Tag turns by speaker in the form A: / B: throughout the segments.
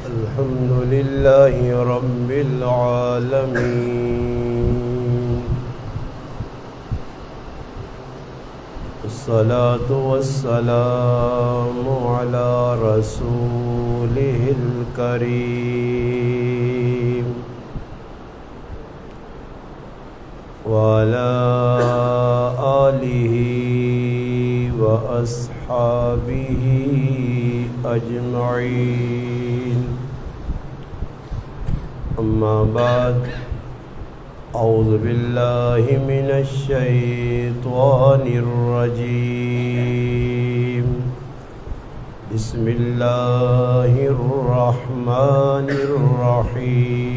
A: الحمد لله رب العالمين، الصلاة والسلام على رسوله الكريم وعلى آله وأصحابه أجمعين. أما بعد، أعوذ بالله من الشيطان الرجيم. بسم الله الرحمن الرحيم.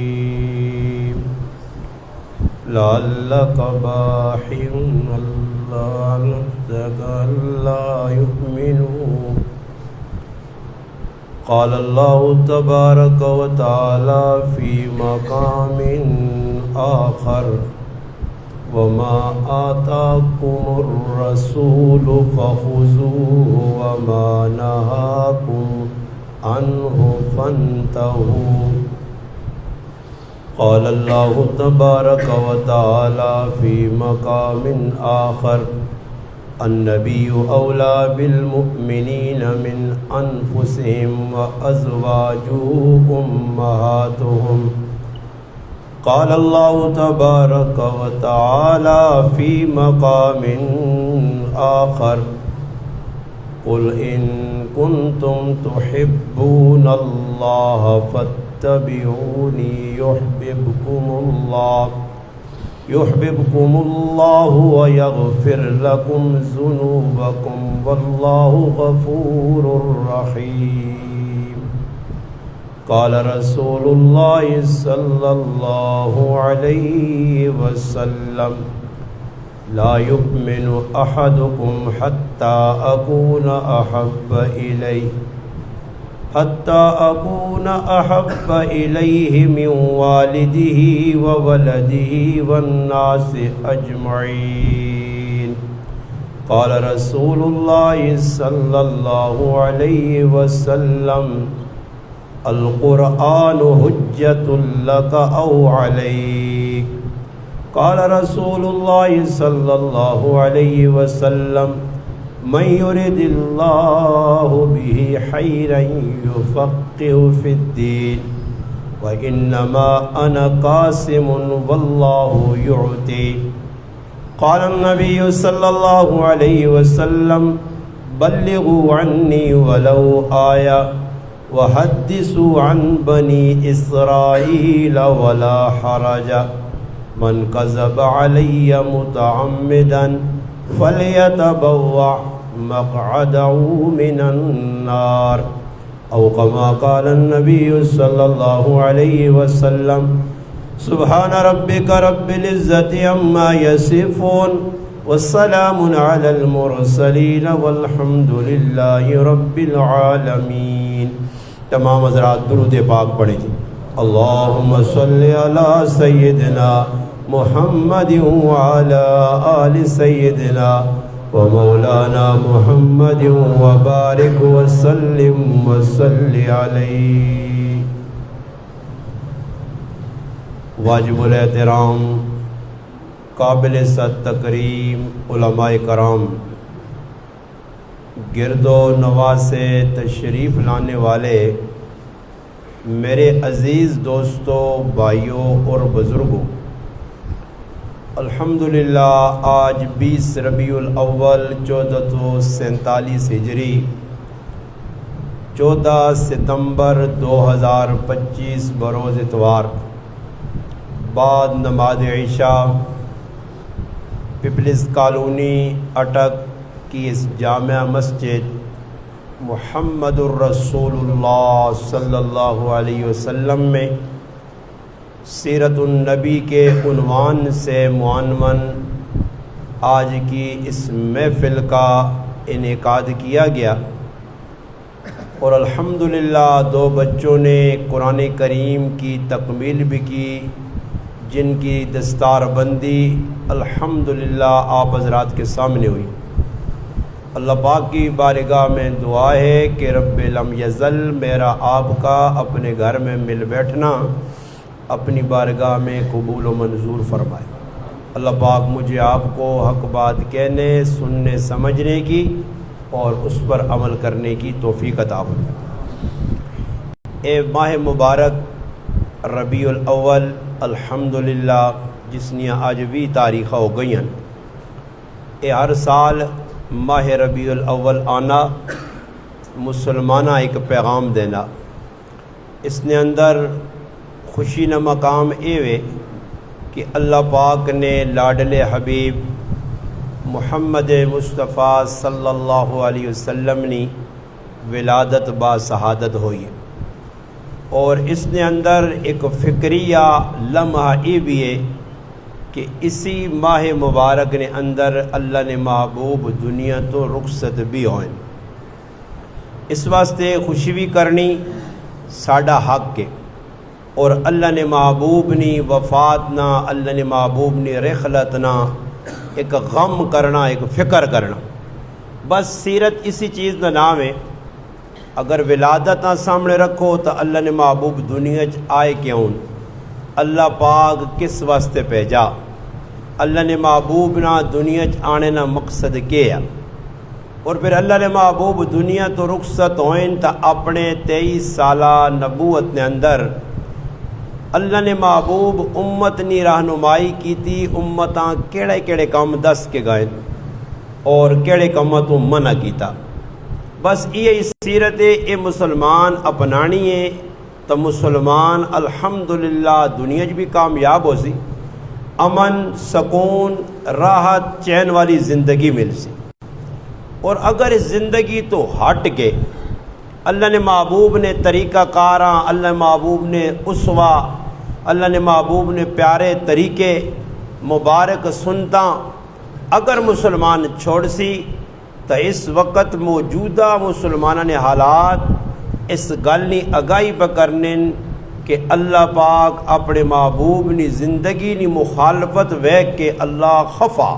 A: لعلك باخع نفسك ألا يؤمنوا. قال الله تبارك وتعالى في مقام آخر: وما آتاكم الرسول فخذوه وما نهاكم عنه فانتهوا. قال الله تبارك وتعالى في مقام آخر: النبي أولى بالمؤمنين من أنفسهم وأزواجه أمهاتهم. قال الله تبارك وتعالى في مقام آخر: قل إن كنتم تحبون الله فاتبعوني يحببكم الله ويغفر لكم ذنوبكم والله غفور رحيم. قال رسول الله صلى الله عليه وسلم: لا يؤمن أحدكم حتى أكون أحب إليه من والده وولده والناس أجمعين. قال رسول الله صلى الله عليه وسلم: القرآن حجة لك أو عليك. قال رسول الله صلى الله عليه وسلم: من يرد الله به خيرا يفقهه في الدين. وإنما أنا قاسم والله يعطي. قال النبي صلى الله عليه وسلم: بلغوا عني ولو آية وحدثوا عن بني إسرائيل ولا حرج. من كذب علي متعمدا فليتبوأ مقعده من النار، أو كما قال النبي صلى الله عليه وسلم. سبحان ربك رب العزة عما يصفون والسلام على المرسلين والحمد لله رب العالمين. تمام حضرات درود پاک پڑھیں جی. اللهم صل على سيدنا محمد وعلى آل سيدنا ومولانا محمد وبارك وسلم وصل عليه. واجب الاحترام قابل صد تکریم علماء کرام، گرد و نواح سے تشریف لانے والے میرے عزیز دوستوں، بھائیوں اور بزرگوں، الحمدللہ آج 20 ربیع الاول 1447 ہجری 14 ستمبر 2025 بروز اتوار، بعد نماز عشاء پیپلز کالونی اٹک کی اس جامع مسجد محمد الرسول اللہ صلی اللہ علیہ وسلم میں سیرت النبی کے عنوان سے معنون آج کی اس محفل کا انعقاد کیا گیا، اور الحمدللہ 2 بچوں نے قرآن کریم کی تکمیل بھی کی، جن کی دستار بندی الحمدللہ آپ حضرات کے سامنے ہوئی۔ اللہ پاک کی بارگاہ میں دعا ہے کہ رب لم یزل میرا آپ کا اپنے گھر میں مل بیٹھنا اپنی بارگاہ میں قبول و منظور فرمائے۔ اللہ پاک مجھے آپ کو حق بات کہنے، سننے، سمجھنے کی اور اس پر عمل کرنے کی توفیق عطا فرمائے۔ اے ماہ مبارک ربیع الاول الحمدللہ جس نے آج بھی تاریخ ہو گئی ہیں، اے ہر سال ماہ ربیع الاول آنا مسلمانہ ایک پیغام دینا، اس نے اندر خوشی نہ مقام اے وے کہ اللہ پاک نے لاڈلے حبیب محمد مصطفیٰ صلی اللہ علیہ وسلم نے ولادت با شہادت ہوئی، اور اس نے اندر ایک فکریہ لمحہ یہ بھی ہے کہ اسی ماہ مبارک نے اندر اللہ نے محبوب دنیا تو رخصت بھی ہوئے، اس واسطے خوشی بھی کرنی ساڈا حق ہے، اور اللہ نے محبوب نی وفات نہ، اللہ نے محبوب نی رحلت نہ ایک غم کرنا، ایک فکر کرنا، بس سیرت اسی چیز کا نام ہے۔ اگر ولادت نہ سامنے رکھو تو اللہ نے محبوب دنیا آئے کیوں، اللہ پاک کس واسطے بھیجا، اللہ نے محبوب نہ دنیا آنے نہ مقصد کیا، اور پھر اللہ نے محبوب دنیا تو رخصت ہوئیں تو اپنے 23 سالہ نبوت نے اندر اللہ نے محبوب امت نی رہنمائی کی تھی، امتاں کیڑے کیڑے کام دس کے گئے اور کیڑے کام تو منع کیتا، بس یہ سیرت اے مسلمان اپنانی ہے تو مسلمان الحمدللہ دنیا بھی کامیاب ہو سی، امن، سکون، راحت، چین والی زندگی مل سی۔ اور اگر اس زندگی تو ہٹ کے اللہ نے محبوب نے طریقہ کاراں، اللہ محبوب نے اسوہ، اللہ نے محبوب نے پیارے طریقے مبارک سنتا اگر مسلمان چھوڑ سی تو اس وقت موجودہ مسلمانوں نے حالات اس گل نی آگاہی پہ کرنے کہ اللہ پاک اپنے محبوب نی زندگی نی مخالفت ویکھ کے اللہ خفا،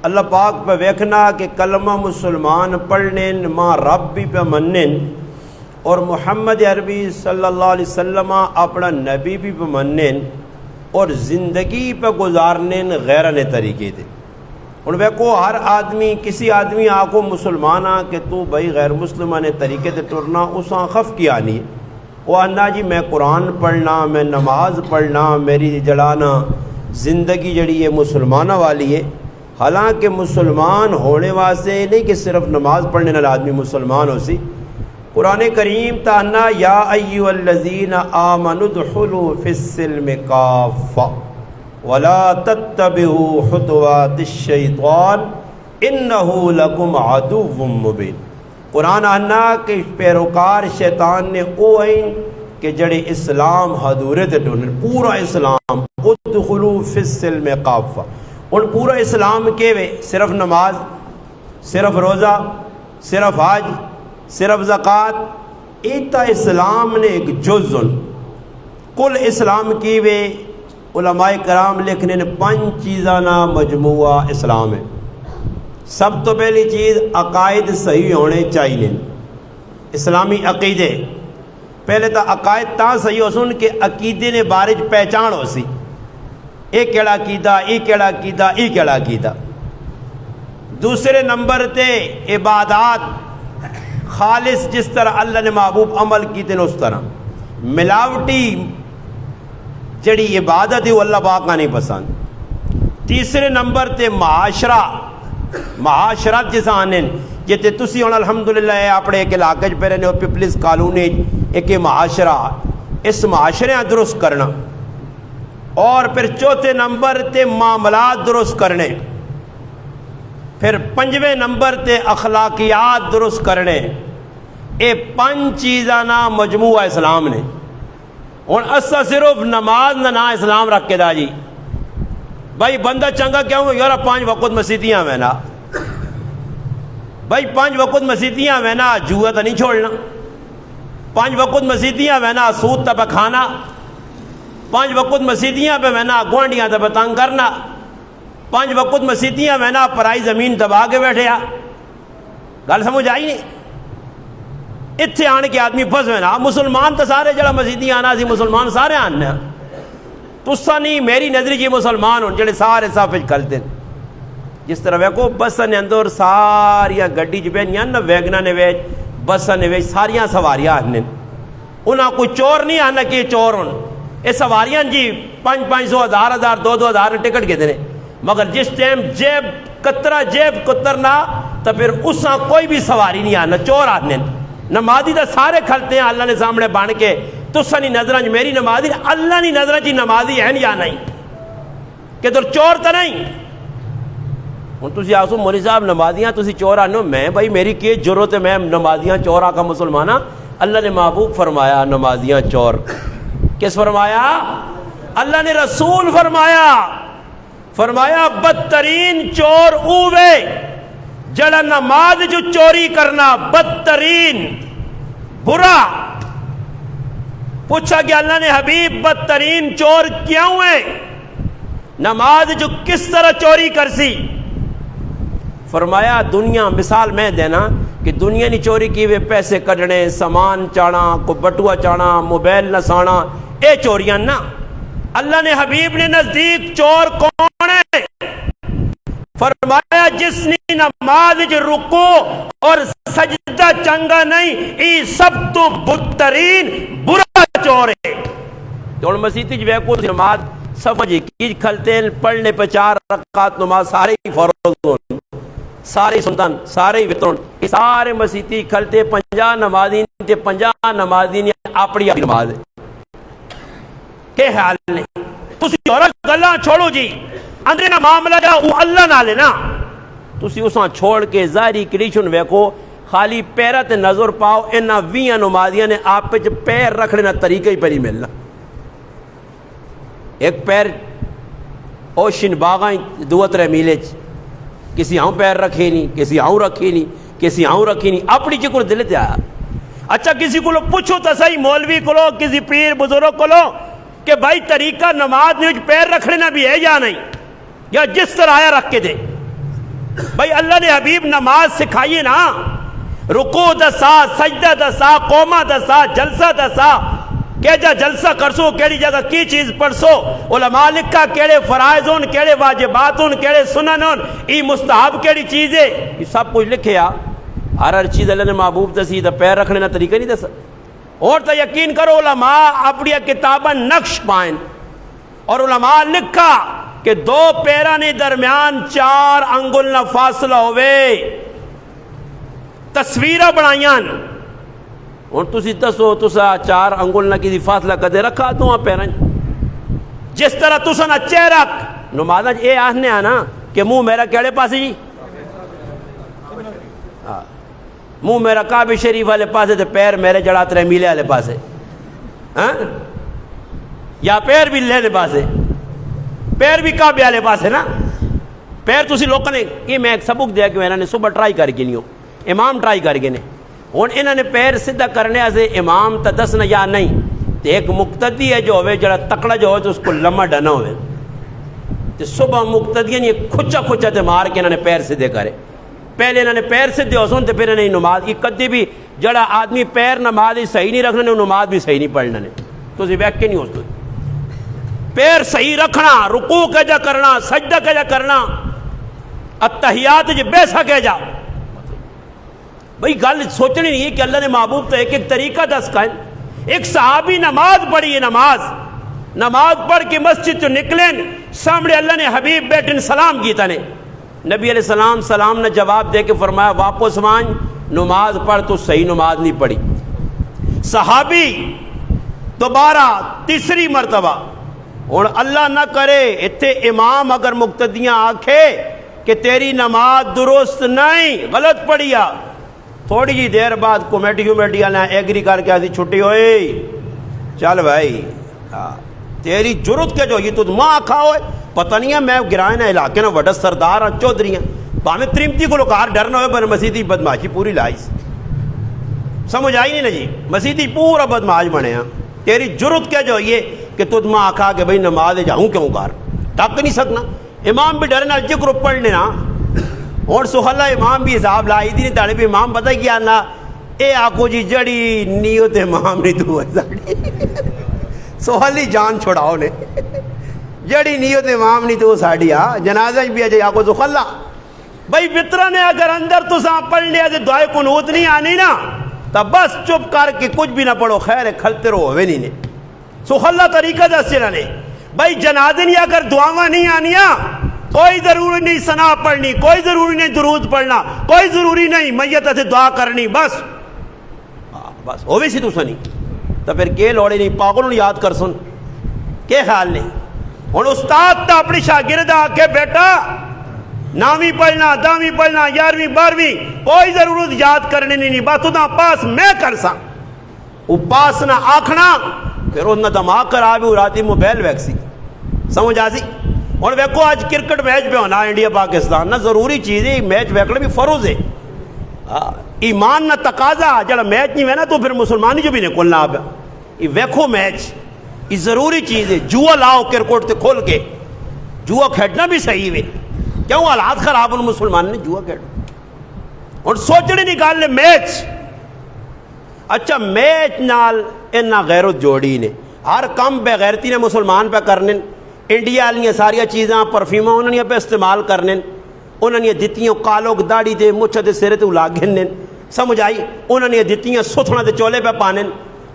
A: اللہ پاک پہ ویکھنا کہ کلمہ مسلمان پڑھنے ماں رب بھی پہ منن اور محمد عربی صلی اللہ علیہ وسلم اپنا نبی بھی پہ منن اور زندگی پہ گزارنے غیرنے طریقے دے۔ اور ویکو ہر آدمی کسی آدمی آکو مسلمان کہ تو بھائی غیر مسلمان طریقے تے ٹرنا اساں خف کیا نہیں، وہ انا جی میں قرآن پڑھنا، میں نماز پڑھنا، میری جڑانا زندگی جڑی ہے مسلمانہ والی ہے۔ حالانکہ مسلمان ہونے واسطے نہیں کہ صرف نماز پڑھنے نال آدمی مسلمان ہو سی، قرآن کریم تانا یا ایھا الذین آمنوا ادخلوا فی السلم کافہ ولا تتبعوا خطوات الشیطان انہ لکم عدو مبین۔ قرآن آنا کہ پیروکار شیطان نے او ہیں کہ جڑے اسلام حضورے تے ڈونن، پورا اسلام ادخلوا فی السلم کافہ، اور پورا اسلام کے وے صرف نماز، صرف روزہ، صرف حج، صرف زکوٰۃ، ایتا اسلام نے ایک جزن کل اسلام کی وے علماء کرام لکھنے نے 5 چیزاں نا مجموعہ اسلام ہے۔ سب تو پہلی چیز عقائد صحیح ہونے چاہیے، اسلامی عقیدے پہلے تو عقائد تا صحیح ہو سن کہ عقیدے نے بارج پہچان ہو سی، ایک کیڑا عقیدہ، ایک کیڑا عقیدہ، ایک کیڑا عقیدہ۔ دوسرے نمبر تے عبادات خالص جس طرح اللہ نے محبوب عمل کیتے ہیں اس طرح، ملاوٹی جڑی عبادت ہے وہ اللہ پاک کا نہیں پسند۔ تیسرے نمبر تے معاشرت جس آنے جیتے تسی ہونا الحمدللہ اپنے ایک علاقے پہ رہنے ہو پیپلز کالونی ایک معاشرہ، اس معاشرے درست کرنا، اور پھر چوتھے نمبر تے معاملات درست کرنے، پھر 5ویں نمبر تے اخلاقیات درست کرنے۔ اے 5 چیزاں نا مجموعہ اسلام نے۔ اور اسا صرف نماز نہ اسلام رکھ کے دا جی بھائی بندہ چنگا کیا ہوں یارا 5 وقت مسیتیاں میں نا، بھائی 5 وقت مسیتیاں میں نا جوا تو نہیں چھوڑنا، 5 وقت مسیتیاں میں نا سود تب کھانا، 5 وقت مسیتیاں پہ میں نا گوانڈیاں تب تنگ کرنا، 5 وقت مسیتیاں میں نا پرائی زمین دبا کے بیٹھے گل سمجھ آئی نہیں؟ اتنے آن کے آدمی پھسے نا، مسلمان تو سارے جڑا مسیدی آنا سی مسلمان سارے آنے، تسا نہیں میری نظری جی مسلمان ہوں جڑے سارے صاف کھلتے ہیں. جس طرح ویکو بساں نے اندر ساریاں گڈی چ بہنیاں نا، ویگنا نے ویچ بساں نے ویچ ساریاں سواریاں آنے، انہاں کوئی چور نہیں آنا کہ چور ہوں. یہ سواریاں جی 500 1000 2000 ٹکٹ کے دینے، مگر جس ٹائم جیب کترا جیب کترنا تو پھر اساں کوئی بھی سواری نہیں آنا، چور آنے. نمازی تو سارے کھلتے ہیں اللہ نے سامنے بان کے، تسا نہیں نظر میری نمازی، اللہ نہیں نظر جی نمازی ہے یا نہیں، کہ تو چور تو نہیں. ہوں تھی آسو مولی صاحب نمازیاں تسی چور آنو، میں بھائی میری کی ضرورت ہے میں نمازیاں چور آ کا مسلمانہ. اللہ نے محبوب فرمایا نمازیاں چور، کس فرمایا؟ اللہ نے رسول فرمایا، فرمایا بدترین چور اوے جڑا نماز جو چوری کرنا، بدترین برا. پوچھا کہ اللہ نے حبیب بدترین چور کیوں ہے؟ نماز جو کس طرح چوری کرسی؟ فرمایا دنیا مثال میں دینا کہ دنیا نے چوری کی ہوئے پیسے کڈنے، سامان چانا، کو بٹوا چانا، موبائل نسانا، اے چوریاں نا. اللہ نے حبیب نے نزدیک چور کون ہے؟ فرمایا جس نے نماز جو رکوع اور سجدہ چنگا نہیں، ای سب تو بدترین برا چور ہے. تو مسیح جو کو نماز سمجھ کی کھلتے ہیں پڑھنے پہ 4 رکعت نماز سارے ہی فرض ہوں، سارے سنتن سارے وطن، سارے مسیحی کھلتے 50 نمازی تے 50 نمازی نے اپنی نماز کہ حال نہیں. تسی اور گلاں چھوڑو جی، اندر نہ معاملہ جا وہ اللہ نہ لینا، تسی اساں چھوڑ کے ظاہری کنڈیشن ویکھو، خالی پیرا تے نظر پاؤ. انہاں 20 نمازیاں نے آپ پہ پیر رکھنے نہ طریقہ ہی پہ نہیں ملنا. ایک پیر اوشن باغاں 2-3 میلے کسی ہاں پیر رکھے نہیں، کسی ہاں رکھی نہیں، کسی ہاں رکھی نہیں، اپنی چکر دل تے آیا. اچھا کسی کو پوچھو تو صحیح، مولوی کو لو، کسی پیر بزرگ کو لو کہ بھائی طریقہ نماز میں پیر رکھنے نہ بھی ہے یا نہیں، یا جس طرح آیا رکھ کے دے. بھائی اللہ نے حبیب نماز سکھائیے نا، رکوع دسا، سجدہ دسا، قومہ دسا، جلسہ دسا، کہ جا جلسہ کرسو کیڑی جگہ کی چیز پڑھسو، علماء لکھا کیڑے فرائض ہون، کیڑے واجبات ہون، کیڑے سنن ہون، ای مستحب کیڑی چیز ہے، یہ سب کچھ لکھے آ. ہر چیز اللہ نے محبوب دسی تو پیر رکھنے نہ طریقہ نہیں دسا. اور تو یقین کرو علماء اپنی کتاباں نقش پائیں، اور علماء لکھا کہ 2 پیراں نے درمیان 4 انگل نہ فاصلہ ہوئے، تصویرہ بنائیاں. اور تسی دسو تسا 4 انگل نہ کسی فاصلہ کدے رکھا تو پیراں جس طرح تسا نہ چہرہ نمازاں اے آہنے آنا کہ منہ میرا کیڑے پاسے جی، منہ میرا کعبہ شریف والے پاسے تے پیر میرے جڑا 3 میلے والے پاسے، ہاں یا پیر بھی لے پاسے، پیر بھی کعبے والے پاسے نا. پیر تسی لوگوں نے یہ میں ایک سبق دیا کہ انہوں نے صبح ٹرائی کر کے نہیں ہو، امام ٹرائی کر کے نے ہوں انہوں نے پیر سیدھا کرنے سے امام تا دسنا یا نہیں. تو ایک مقتدی ہے جو ہوئے جڑا تکڑا جو ہوئے تو اس کو لمحہ ڈنا ہوئے، تو صبح مقتدی نے کھچا کھچا تے مار کے انہوں نے پیر سیدھے کرے. پہلے انہوں نے پیر سیدھے ہو سن تو پھر انہوں نے نماز کی کدی بھی جڑا آدمی پیر نماز ہی صحیح نہیں رکھنا نماز بھی صحیح نہیں پڑھنا نے. تو اسی ویک کے نہیں ہو سکتے پیر صحیح رکھنا، رکوع کے جا کرنا، سجدہ کے جا کرنا، اتحیات جی بے سکے جا. بھئی گل سوچنی نہیں ہے کہ اللہ نے محبوب تو ایک ایک طریقہ دس کا ہے. ایک صحابی نماز پڑھی ہے، نماز پڑھ کے مسجد تو نکلیں، سامنے اللہ نے حبیب بیٹھن سلام کیتا نے. نبی علیہ السلام سلام نے جواب دے کے فرمایا واپس مان، نماز پڑھ تو صحیح نماز نہیں پڑھی. صحابی دوبارہ تیسری مرتبہ، اور اللہ نہ کرے اتنے امام اگر مقتدیاں آکھے کہ تیری نماز درست نہیں، غلط پڑھیا، تھوڑی جی دیر بعد کمیٹی والے ایگری کر کے آتی چھٹی ہوئی، چل بھائی تیری جرت کے جو یہ تو ماں آکھا ہوئے پتہ نہیں ہے. میں گرائے نہ علاقے نہ وڈا سردار ہاں، چودھری ہیں، باہمیں تریمتی کو لوکار ڈرنا ہوئے پر مسیدی بدماشی پوری لائیس سمجھ آئی نہیں نا جی. مسیدی پورا بدماش بنے ہیں. تیری جرت کے جو یہ کہ تجھ ماں آکھا کہ بھئی نماز جاؤں کیوں کار ڈک نہیں سکنا. امام بھی ڈرنا ذکر پڑھنے نا اور سخلا امام بھی حساب لائی تھی تاڑے پہ امام پتہ کیا نا اے آکو جی جڑی نیت امام نہیں تو ہے ساڑی سخلی جان چھوڑاؤ نے جڑی نیت امام نہیں تو ساڑی جنازہ بھی ہے آکو سخلا بھائی فطرہ نے اگر اندر تو ساں پڑھ لیا تو دعائے قنوت نہیں آنی نا تو بس چپ کر کے کچھ بھی نہ پڑھو خیر ہے کھلتے رہو ہوئے نہیں سخلا طریقہ دس چلا نے بھائی جنازے نہیں اگر دعاواں نہیں آنیا کوئی ضروری نہیں ثنا پڑھنی کوئی ضروری نہیں درود پڑھنا کوئی ضروری نہیں میت سے دعا کرنی بس بس ہوئے سی تو سنی تو پھر کے لوڑے نہیں پاگلوں یاد کر سن کے خیال نہیں اور استاد تا اپنی شاگرد آ کے بیٹا 9ویں پڑھنا 10ویں پڑھنا 11ویں 12ویں کوئی ضرورت یاد کرنے نہیں بات تو پاس میں کر سا وہ پاس نہ آکھنا پھر اس نہ دماغ کر آبی راتی موبائل ویکسی سمجھ آسی اور ویکو آج کرکٹ میچ پہ ہونا انڈیا پاکستان نہ ضروری چیز ہے میچ ویکنا بھی فرض ہے ایمان نہ تقاضا جڑا میچ نہیں ہے نا تو پھر مسلمانی جو بھی نہیں کھولنا آپ یہ ویکھو میچ یہ ضروری چیز ہے جوا لاؤ کرکٹ تے کھول کے جوا کھیلنا بھی صحیح ہے کیوں حالات خراب ان مسلمان نے جوا کھیل اور سوچنے نکال لے میچ اچھا میچ نال انہا غیرت جوڑی نے ہر کم بے غیرتی نے مسلمان پہ کرنے انڈیا والی ساریا چیزاں پرفیوماں انہوں نے پہ استعمال کرنے انہوں نے دتیاں کالوگ داڑی دے مچھ دے سرے تے الاگن سمجھ آئی انہوں نے دتیاں ستھنا دے چولے پہ پانے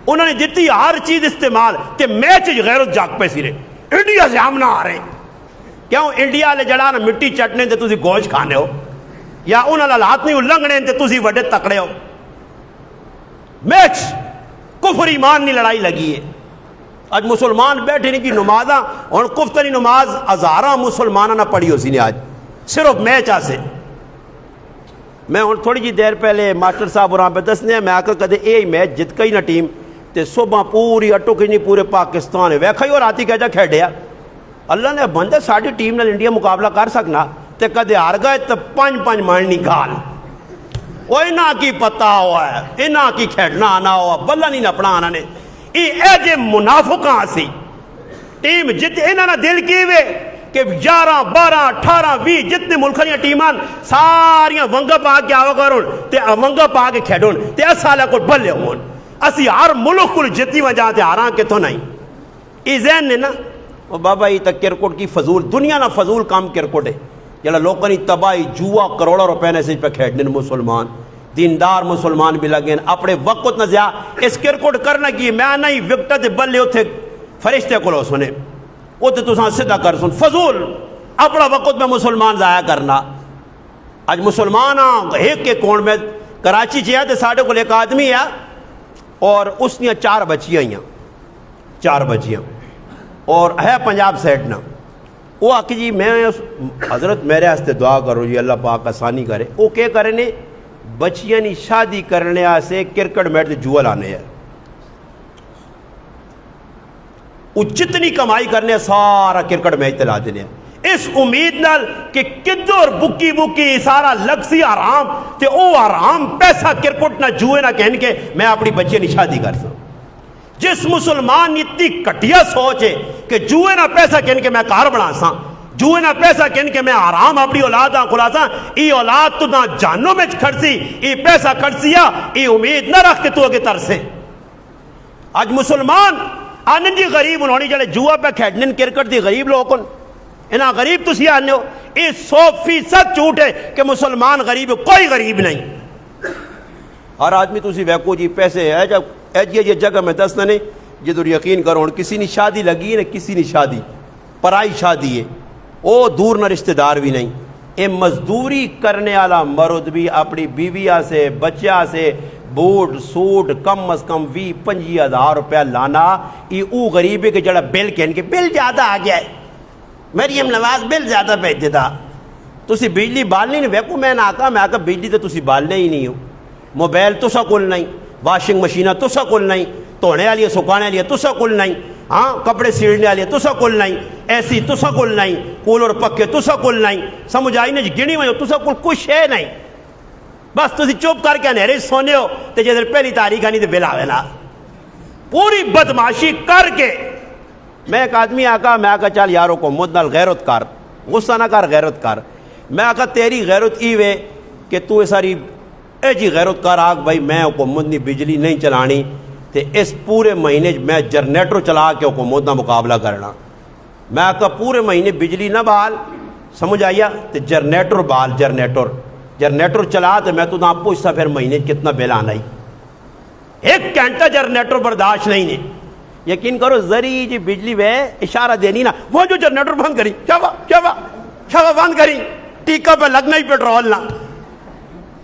A: انہوں نے دتی ہر چیز استعمال تے میچ غیرت جاگ پہ سرے انڈیا سے ہم نہ آ رہے کیوں انڈیا لے جڑا نا مٹی چٹنے تے تسی گوشت کھانے ہو یا انہوں نے ہاتھ نہیں لنگنے تے تسی وڈے تکڑے ہو میچ کفر ایمان نہیں لڑائی لگی ہے آج مسلمان بیٹھے نہیں کی نمازاں اور کفتری نماز ہزاراں مسلمانہ نہ پڑھی ہو سی نے آج صرف میچ آسے میں ہوں تھوڑی جی دیر پہلے ماسٹر صاحب وہاں پہ دسنے میں آ کر کدے اے میچ جت گئی نہ ٹیم تے صبح پوری اٹو کی نہیں پورے پاکستان ہے ویکھا ہی اور آتی کہہ جا کھیڑیا اللہ نے بندے ساڑی ٹیم نال انڈیا مقابلہ کر سکنا تے کدے ہار گئے تے 5-5 مارنی گال وہ انہاں کی پتہ ہوا ہے انہاں کی کھیڑنا آنا ہوا بلہ نہیں نپنا آنا نے اے جے منافقاں سی ٹیم جت انہاں نے دل کی وے کہ 11 12 18 20 جتنے ملکھاں ٹیمان ساریاں ونگا پا کے آوا کرون تے ونگا پا کے کھیڑون تے اسالہ کو بلے ہون اسی ہر ملک کو جتی وجہ تے ہاراں کے تو نہیں ای ذہن نے نا وہ بابا یہ تک کرکٹ کی فضول دنیا نہ فضول کام کرکٹ ہے جڑا لوگوں نے تباہی جوا کروڑوں روپے نے سے پہ کھیڑنے مسلمان دیندار مسلمان بھی لگے اپنے وقت نہ زیا اس کرکٹ کرنا کی میں نہیں وکٹ تے بلے اوتھے فرشتے کو لو سنے وہ تو تساں سدھا کر سن فضول اپنا وقت میں مسلمان ضائع کرنا آج مسلمان ایک کے کون میں کراچی چاہیے تو ساڑھے کو ایک آدمی ہے اور اس نے 4 بچیاں ہیں 4 بچیاں اور ہے پنجاب سیٹ نہ وہ آکے جی میں حضرت میرے ہستے دعا کرو جی اللہ پاک آسانی کرے وہ کیا کرنے بچیاں نی شادی کرنے سے کرکٹ میٹ جوا لانے ہے وہ جتنی کمائی کرنے سارا کرکٹ میچ تلا دینے اس امید نال کہ کدھر بکی بکی سارا لگ سی آرام تے او آرام پیسہ کرکٹ نہ جوئے نہ کہن کے میں اپنی بچیاں نی شادی کر سا جس مسلمان اتنی کٹیا سوچ ہے کہ جوئے نہ پیسہ کہن کے میں کار بنا سا جوئے نہ پیسہ کہن کے میں آرام اپنی اولاد کھلا سا ای اولاد تو نہ جانوں میں کھڑسی ای پیسہ کھڑسیا ای امید نہ رکھ کے تو اگے ترسے آج مسلمان آنن جی غریب انہوں نے جڑے جوا پہ کھیڑنے کرکٹ دی غریب لوگوں انہاں غریب تو سی آنے ہو یہ 100% جھوٹ ہے کہ مسلمان غریب کوئی غریب نہیں ہر آدمی تو سی ویکو جی پیسے ہے جب یہ جگہ میں دسنا نہیں جدھر یقین کرو کسی نے شادی لگی ہے نہ کسی نے شادی پرائی شادی ہے او دور نہ رشتہ دار بھی نہیں اے مزدوری کرنے والا مرد بھی اپنی بیویا سے بچہ سے بوٹ سوٹ کم از کم 20-25 ہزار روپیہ لانا یہ او غریب ہے کہ جڑا بل کہن کے بل زیادہ آ گیا ہے مریم نواز بل زیادہ بھیج دیتا تسی بجلی بالنی نہیں ویکو میں نہ آکا میں آکا بجلی تو تسی بالنے ہی نہیں ہو موبائل تسا کل نہیں واشنگ مشینہ تسا کل نہیں توڑنے والی سکانے والی تسا کل نہیں ہاں کپڑے سیڑنے والی تسا کل نہیں ایسی تسا کل نہیں کولر پکے تسا کل نہیں سمجھ آئی نہیں گنی میں تسا کل کچھ ہے نہیں بس تسی چپ کر کے انہیرے سونے ہو تے جدر پہلی تاریخ آنی تے بل آوے نا پوری بدماشی کر کے میں ایک آدمی آکا میں آکا چال یارو کو مد نال غیرت کر غصہ نہ کر غیرت کر میں آکھا تیری غیرت ای وے کہ تو ساری اے جی غیرت کر آگ بھائی میں حکومت نے بجلی نہیں چلانی تے اس پورے مہینے میں جنریٹر چلا کے حکومت کا مقابلہ کرنا. میں آکھا پورے مہینے بجلی نہ بال سمجھ آئیا تے جنریٹر بال جنریٹر چلا تو میں تو نہ پوچھتا پھر مہینے کتنا بل آنا ہی. 1 گھنٹہ جنریٹر برداشت نہیں نے. یقین کرو ذری جی بجلی وے اشارہ دینی نا وہ جو جنریٹر بند کری شابا بند کری ٹیکا پہ لگنا ہی پیٹرول نہ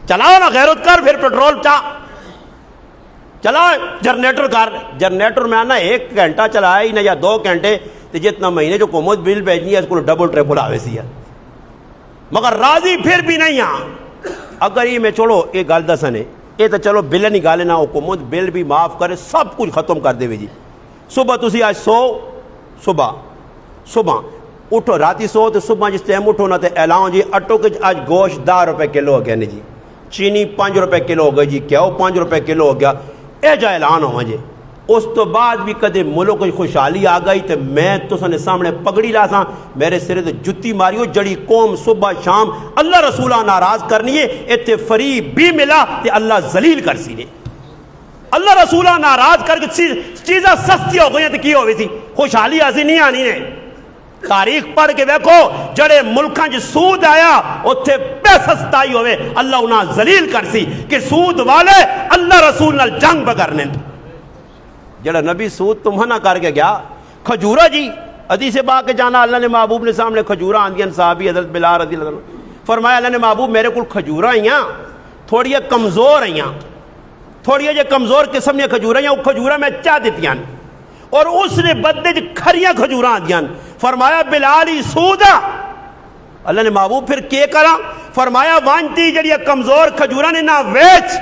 A: چلاؤ نا غیرت کر پھر پیٹرول چلا جنریٹر میں آنا 1 گھنٹہ چلایا ہی نہ یا 2 گھنٹے تو جتنا مہینے جو حکومت بل بھیجنی ہے اس کو ڈبل ٹریپل آوے سی ہے مگر راضی پھر بھی نہیں ہاں. اگر یہ میں چھوڑو یہ گل دسنے یہ تو چلو بل نہیں گالے نہ حکومت بل بھی معاف کرے سب کچھ ختم کر دے جی. صبح تسی آج صبح اٹھو راتی سو تو صبح جس ٹائم اٹھو نا تو اعلان جی اٹو کہ آج گوشت 10 روپے کلو ہو گیا نہیں جی, چینی 5 روپے کلو ہو گئی جی, کیا 5 روپے کلو ہو گیا, اے جا اعلان ہوا جی. اس تو بعد بھی کدے ملک کو خوشحالی آ گئی تو میں تو سنے سامنے پگڑی لا سا میرے سرے تو جتی ماریو جڑی قوم صبح شام اللہ رسولہ ناراض کرنی ہے اتنے فریب بھی ملا تے اللہ ذلیل کر سی نے. اللہ رسولہ ناراض کر کے چیزاں سستی ہو گئی تو کی ہوئی تھی خوشحالی ایسی نہیں آنی نے. تاریخ پڑھ کے دیکھو جڑے ملکاں جو سود آیا اتنے پیسہ ستائی ہوئے اللہ انہاں ذلیل کر سی کہ سود والے اللہ رسول نال جنگ بگرنے. جڑا نبی سود تو منع کر کے گیا کھجورا جی حدیث با کے جانا اللہ نے محبوب نے سامنے کھجورا آندیاں صحابی حضرت بلال رضی اللہ عنہ فرمایا اللہ نے محبوب میرے کو کھجورا آئیاں تھوڑی کمزور آئیاں تھوڑی جے کمزور قسم یا کھجورا آئیاں وہ کھجورا میں چاہ دیتیاں اور اس نے بدے جو کھریاں کھجورا آندیاں فرمایا بلالی سودا. اللہ نے محبوب پھر کیا کرا فرمایا وانتی جڑی کمزور کھجورا نے نہ ویچ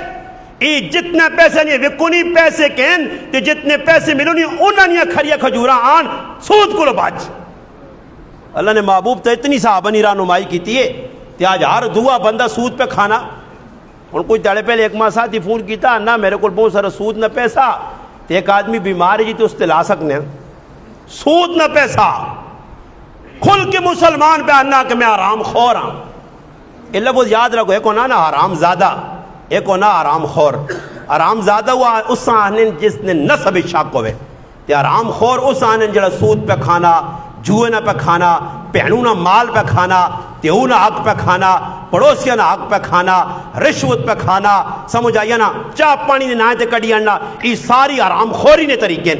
A: ای جتنے پیسے نہیں وکونی پیسے کہن تے جتنے پیسے ملونی انہاں نے کھریا کھجورا آن سود کو باج. اللہ نے محبوب تو اتنی صحابہ نے رہنمائی کیتی ہے کہ آج ہر دعا بندہ سود پہ کھانا. اور کچھ دڑے پہلے ایک ماہ ساتھ ہی فون کیتا نہ میرے کو بہت سارا سود نہ پیسہ تو ایک آدمی بیمار ہے جی تو اس تے لا سکنے سود نہ پیسہ کھل کے مسلمان پہ آنا کہ میں حرام خور ہاں. یہ لفظ یاد رکھو ایک ہونا نا حرام زادہ ایک ہونا حرام خور. حرام زادہ ہوا اس آنے جس نے نسب شک ہوئے تے حرام خور اس آنے جڑا سود پہ کھانا جوئے نہ پہ کھانا پہنو نہ مال پہ کھانا تیو نہ حق پہ کھانا پڑوسیاں نہ حق پہ کھانا رشوت پہ کھانا سمجھ آئیا نا چاہ پانی نے نائے تے کڑی آنا یہ ساری حرام خوری نے طریقے.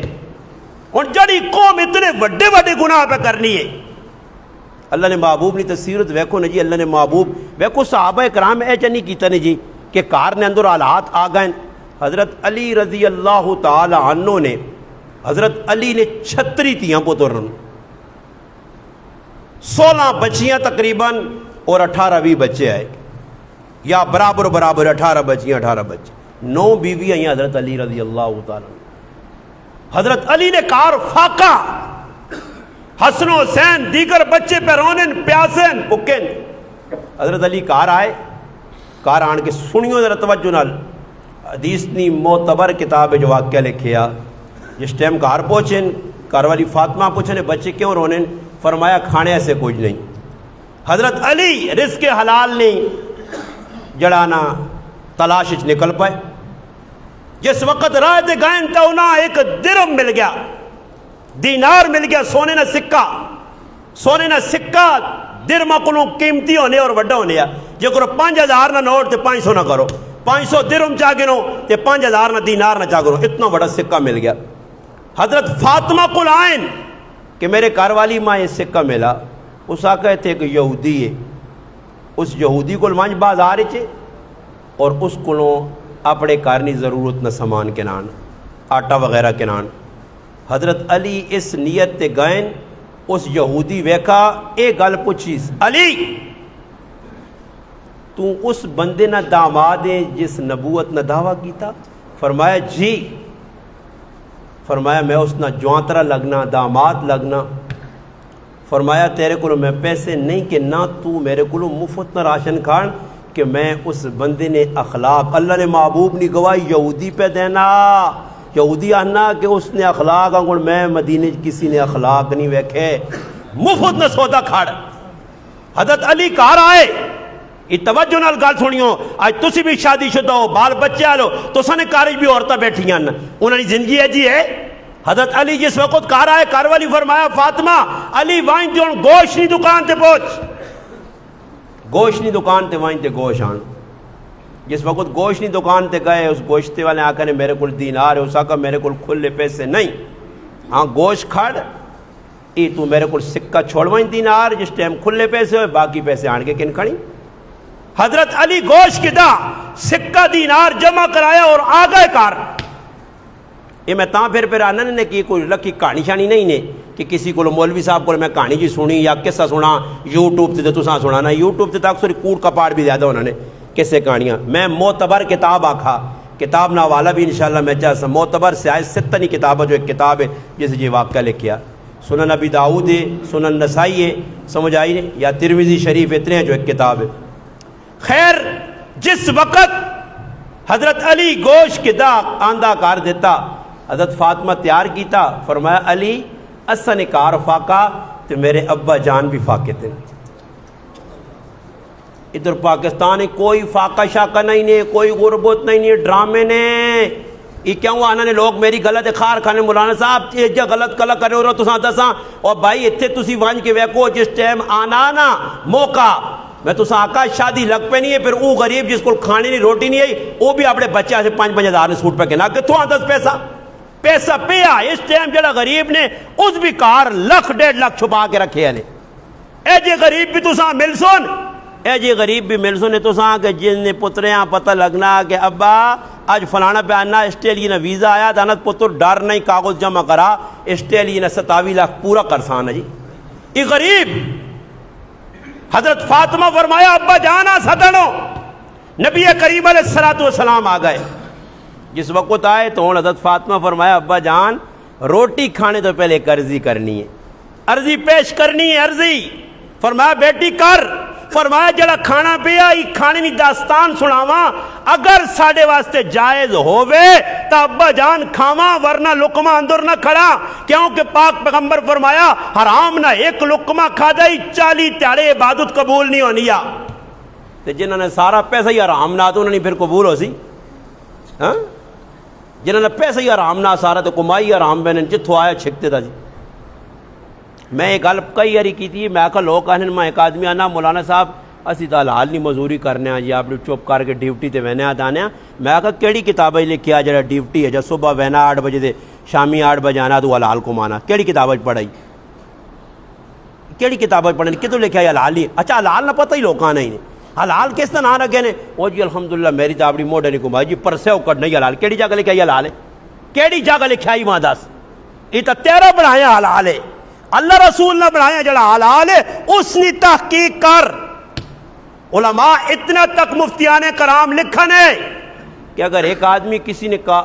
A: اور جڑی قوم اتنے وڈے وڈے گناہ پہ کرنی ہے اللہ نے محبوب نے تصیرت ویکھو نا جی. اللہ نے محبوب ویکھو صحابہ کرام اے نہیں کیتا نے جی کہ کار نے اندر حالات آ گئے. حضرت علی رضی اللہ تعالی عنہ نے حضرت علی نے 36 تیاں پتر 16 بچیاں تقریباً اور 18-20 بچے آئے یا برابر 18 بچیاں 18 بچے 9 بیوی آئیں حضرت علی رضی اللہ تعالی عنہ. حضرت علی نے کار فاقہ حسن و حسین دیگر بچے پہ رونن پیاسن پکن. حضرت علی کار آئے کار آن کے سنیو ذرا توجہ نال حدیث نی معتبر کتاب جو واقعہ لکھیا جس ٹائم کار پہنچن کار والی فاطمہ پوچھنے بچے کیوں رونن فرمایا کھانے ایسے کچھ نہیں. حضرت علی رزق حلال نہیں جڑانا تلاش نکل پائے. جس وقت راہ دے گائن تا انہاں ایک درم مل گیا دینار مل گیا سونے نہ سکہ درمہ کلوں قیمتی ہونے اور وڈا ہونے جو کرو 5000 نہ نوٹ تے 500 نہ کرو 500 درم چاہ گنو تے 5000 نہ دینار نہ چاہ گنو اتنا بڑا سکہ مل گیا. حضرت فاطمہ کو لائن کہ میرے گھر والی ماں یہ سکہ ملا اس آقا تھے کہ یہودی ہے اس یہودی کو مانج بازار چے اور اس کو اپنے کارنی ضرورت نہ سامان کے نان آٹا وغیرہ کے نان. حضرت علی اس نیت تے گئن اس یہودی ویکھا اے گل پوچھیس علی تو اس بندے نہ داماد ہے جس نبوت نہ دعویٰ کیتا فرمایا جی فرمایا میں اس نہ جوانترا لگنا داماد لگنا فرمایا تیرے کو میں پیسے نہیں کہ نہ تو میرے کو مفت نہ راشن کھان کہ میں اس بندے نے اخلاق اللہ نے محبوب نے گواہی یہودی پہ دینا یہودی آنا کہ اس نے اخلاق انگوڑ میں مدینے کسی نے اخلاق نہیں ویکھے مفت نہ سودا کھاڑ حضرت علی گھر آئے، یہ توجہ نال گل سنیو، آج تسی بھی شادی شدہ ہو، بال بچے آلو، تو سنے کارج بھی عورتیں بیٹھی ہیں، انہوں نے زندگی ہے جی ہے۔ حضرت علی جس وقت گھر آئے، گھر والی فرمایا فاطمہ علی وائن تے ہن گوشت نہیں دکان تے پہنچ، گوشت نہیں دکان تے وائن تے گوشت آن۔ جس وقت گوشت نہیں دکان تے گئے، اس گوشت والے آقا نے میرے کول دینار ہے، اس آقا میرے کول کھلے پیسے نہیں، ہاں گوشت کھڑ ای تو میرے کول سکہ چھوڑوائیں دینار، جس ٹائم کھلے پیسے ہوئے باقی پیسے آن کے کن کھڑی۔ حضرت علی گوشت کدا سکہ دینار جمع کرایا اور آگئے کار۔ یہ میں تاں پھر آنا نے کہ کوئی لکی کہانی شانی نہیں نے کہ کسی کو مولوی صاحب کو میں کہانی جی سنی یا قصہ سنا یوٹیوب تے تو سنانا، یوٹیوب تے تک سوری کوڑ کپاڑ بھی زیادہ انہوں نے کسے کہانیاں۔ میں معتبر کتاب آکھا، کتاب نہ والا بھی انشاءاللہ میں چاہتا ہوں، معتبر سے آئے ستنی کتاب ہے، جو ایک کتاب ہے جس یہ واقعہ لکھیا، سنن ابی داؤد ہے، سنن نسائی ہے، سمجھ آئی نے، یا ترمذی شریف، اتنے ہیں جو ایک کتاب ہے۔ خیر جس وقت حضرت علی گوشت کے دا آندہ کار دیتا، حضرت فاطمہ تیار کیتا، فرمایا علی اسا نے کار فاقہ تو میرے ابا جان بھی فاقے تھے۔ ادھر پاکستان کوئی فاقہ شاقہ نہیں نے، کوئی غربت نہیں نے، ڈرامے نے، یہ کیوں آنا نے لوگ میری غلط خار کھانے مولانا صاحب یہ جا غلط کلا کرے ہو رہا تو ساتھ دساں، اور بھائی اتھے تسی وانج کے ویکو جس ٹائم آنا نا موقع میں تو آقا شادی لگ پہ نہیں ہے، پھر وہ غریب جس کو کھانے نہیں روٹی نہیں آئی وہ بھی اپنے بچے سے 5-5 ہزار نے سوٹ پہ کہنا کہ تو 10 پیسہ پیا اس ٹائم جڑا غریب نے اس بھی کار 1.5 لاکھ چھپا کے رکھے ہیں۔ اے جی غریب بھی تو ساں مل سن، اے جی غریب بھی مل سن تو ساں کہ جن نے پتریاں پتہ لگنا کہ ابا آج فلانا پہ آنا اسٹیلی نے ویزا آیا دانت پتر ڈر نہیں کاغذ جمع کرا اسٹیلی نے 27 لاکھ پورا کرسان ہے جی یہ غریب۔ حضرت فاطمہ فرمایا ابا جانا سدنو، نبی کریم علیہ السلام آ گئے۔ جس وقت آئے تو حضرت فاطمہ فرمایا ابا جان روٹی کھانے تو پہلے ایک عرضی کرنی ہے، عرضی پیش کرنی ہے، عرضی۔ فرمایا بیٹی کر، فرمایا جڑا کھانا پیا یہ کھانے نہیں داستان سناواں، اگر ساڑے واسطے جائز ہووے تا ابا جان کھاواں ورنہ لقمہ اندر نہ کھڑا، کیونکہ پاک پیغمبر فرمایا حرام نہ ایک لقمہ کھا دائی 40 تیارے عبادت قبول نہیں ہونی یا تے جنہوں نے سارا پیسہ ہی حرام نہ تو انہوں نے پھر قبول ہو سی، ہاں جنہوں نے پیسہ ہی حرام نہ سارا تو کمائی حرام بہن جتھو آیا چھکتے تھا جی۔ میں ایک گل کئی باری کی تھی، میں کہا لوگ کہنے میں ایک آدمی آنا مولانا صاحب اسی تو حلال نہیں مزوری کرنے ہیں جی، آپ چپ کر کے ڈیوٹی تے وینے آنے ہیں۔ میں کہا کیڑی کتابیں لکھی آ جڑا ڈیوٹی ہے جب صبح وینا 8 بجے دے شامی 8 بجے آنا تو حلال کو مانا، کیڑی کتابیں پڑھائی، کیڑی کتابیں پڑھنی کتوں لکھا حلال ہی؟ اچھا حلال نہ پتہ ہی لوگ آنا ہی نہیں، حلال کس طرح نہ رکھے نے وہ جی الحمدللہ میری تو اپنی موڈے نہیں کمائی جی پرسے اوکڑ نہیں حلال، کیڑی جگہ لکھا ہے حلال ہے؟ کیڑی جگہ لکھا ہی وہاں دس؟ یہ تو تیرا بنایا حلال ہے، اللہ رسول نے بنایا جڑا حلال ہے اس نے تحقیق کر۔ علماء اتنا تک مفتیان کرام لکھن ہے کہ اگر ایک آدمی کسی نے کہا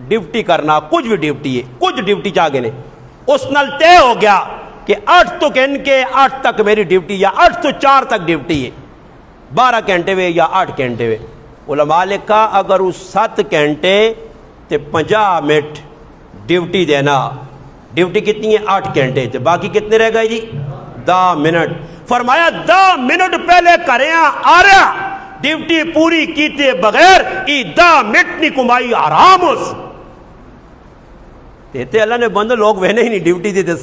A: ڈیوٹی کرنا کچھ بھی ڈیوٹی ہے کچھ ڈیوٹی چاہے نے اس نال طے ہو گیا کہ 8 تو گن کے 8 تک میری ڈیوٹی یا 8 تو 4 تک ڈیوٹی ہے، 12 گھنٹے ہوئے یا 8 گھنٹے ہوئے، علماء لکھا اگر اس 7 گھنٹے تے 50 منٹ ڈیوٹی دینا، ڈیوٹی کتنی ہے 8 گھنٹے تے باقی کتنے رہ گئے جی 10 منٹ۔ فرمایا 10 منٹ پہلے کریں آ رہا ڈیوٹی پوری کیتے بغیر ای 10 منٹ نہیں کمائی حرام اس تے اللہ نے بند لوگ وہنے ہی نہیں ڈیوٹی دیتے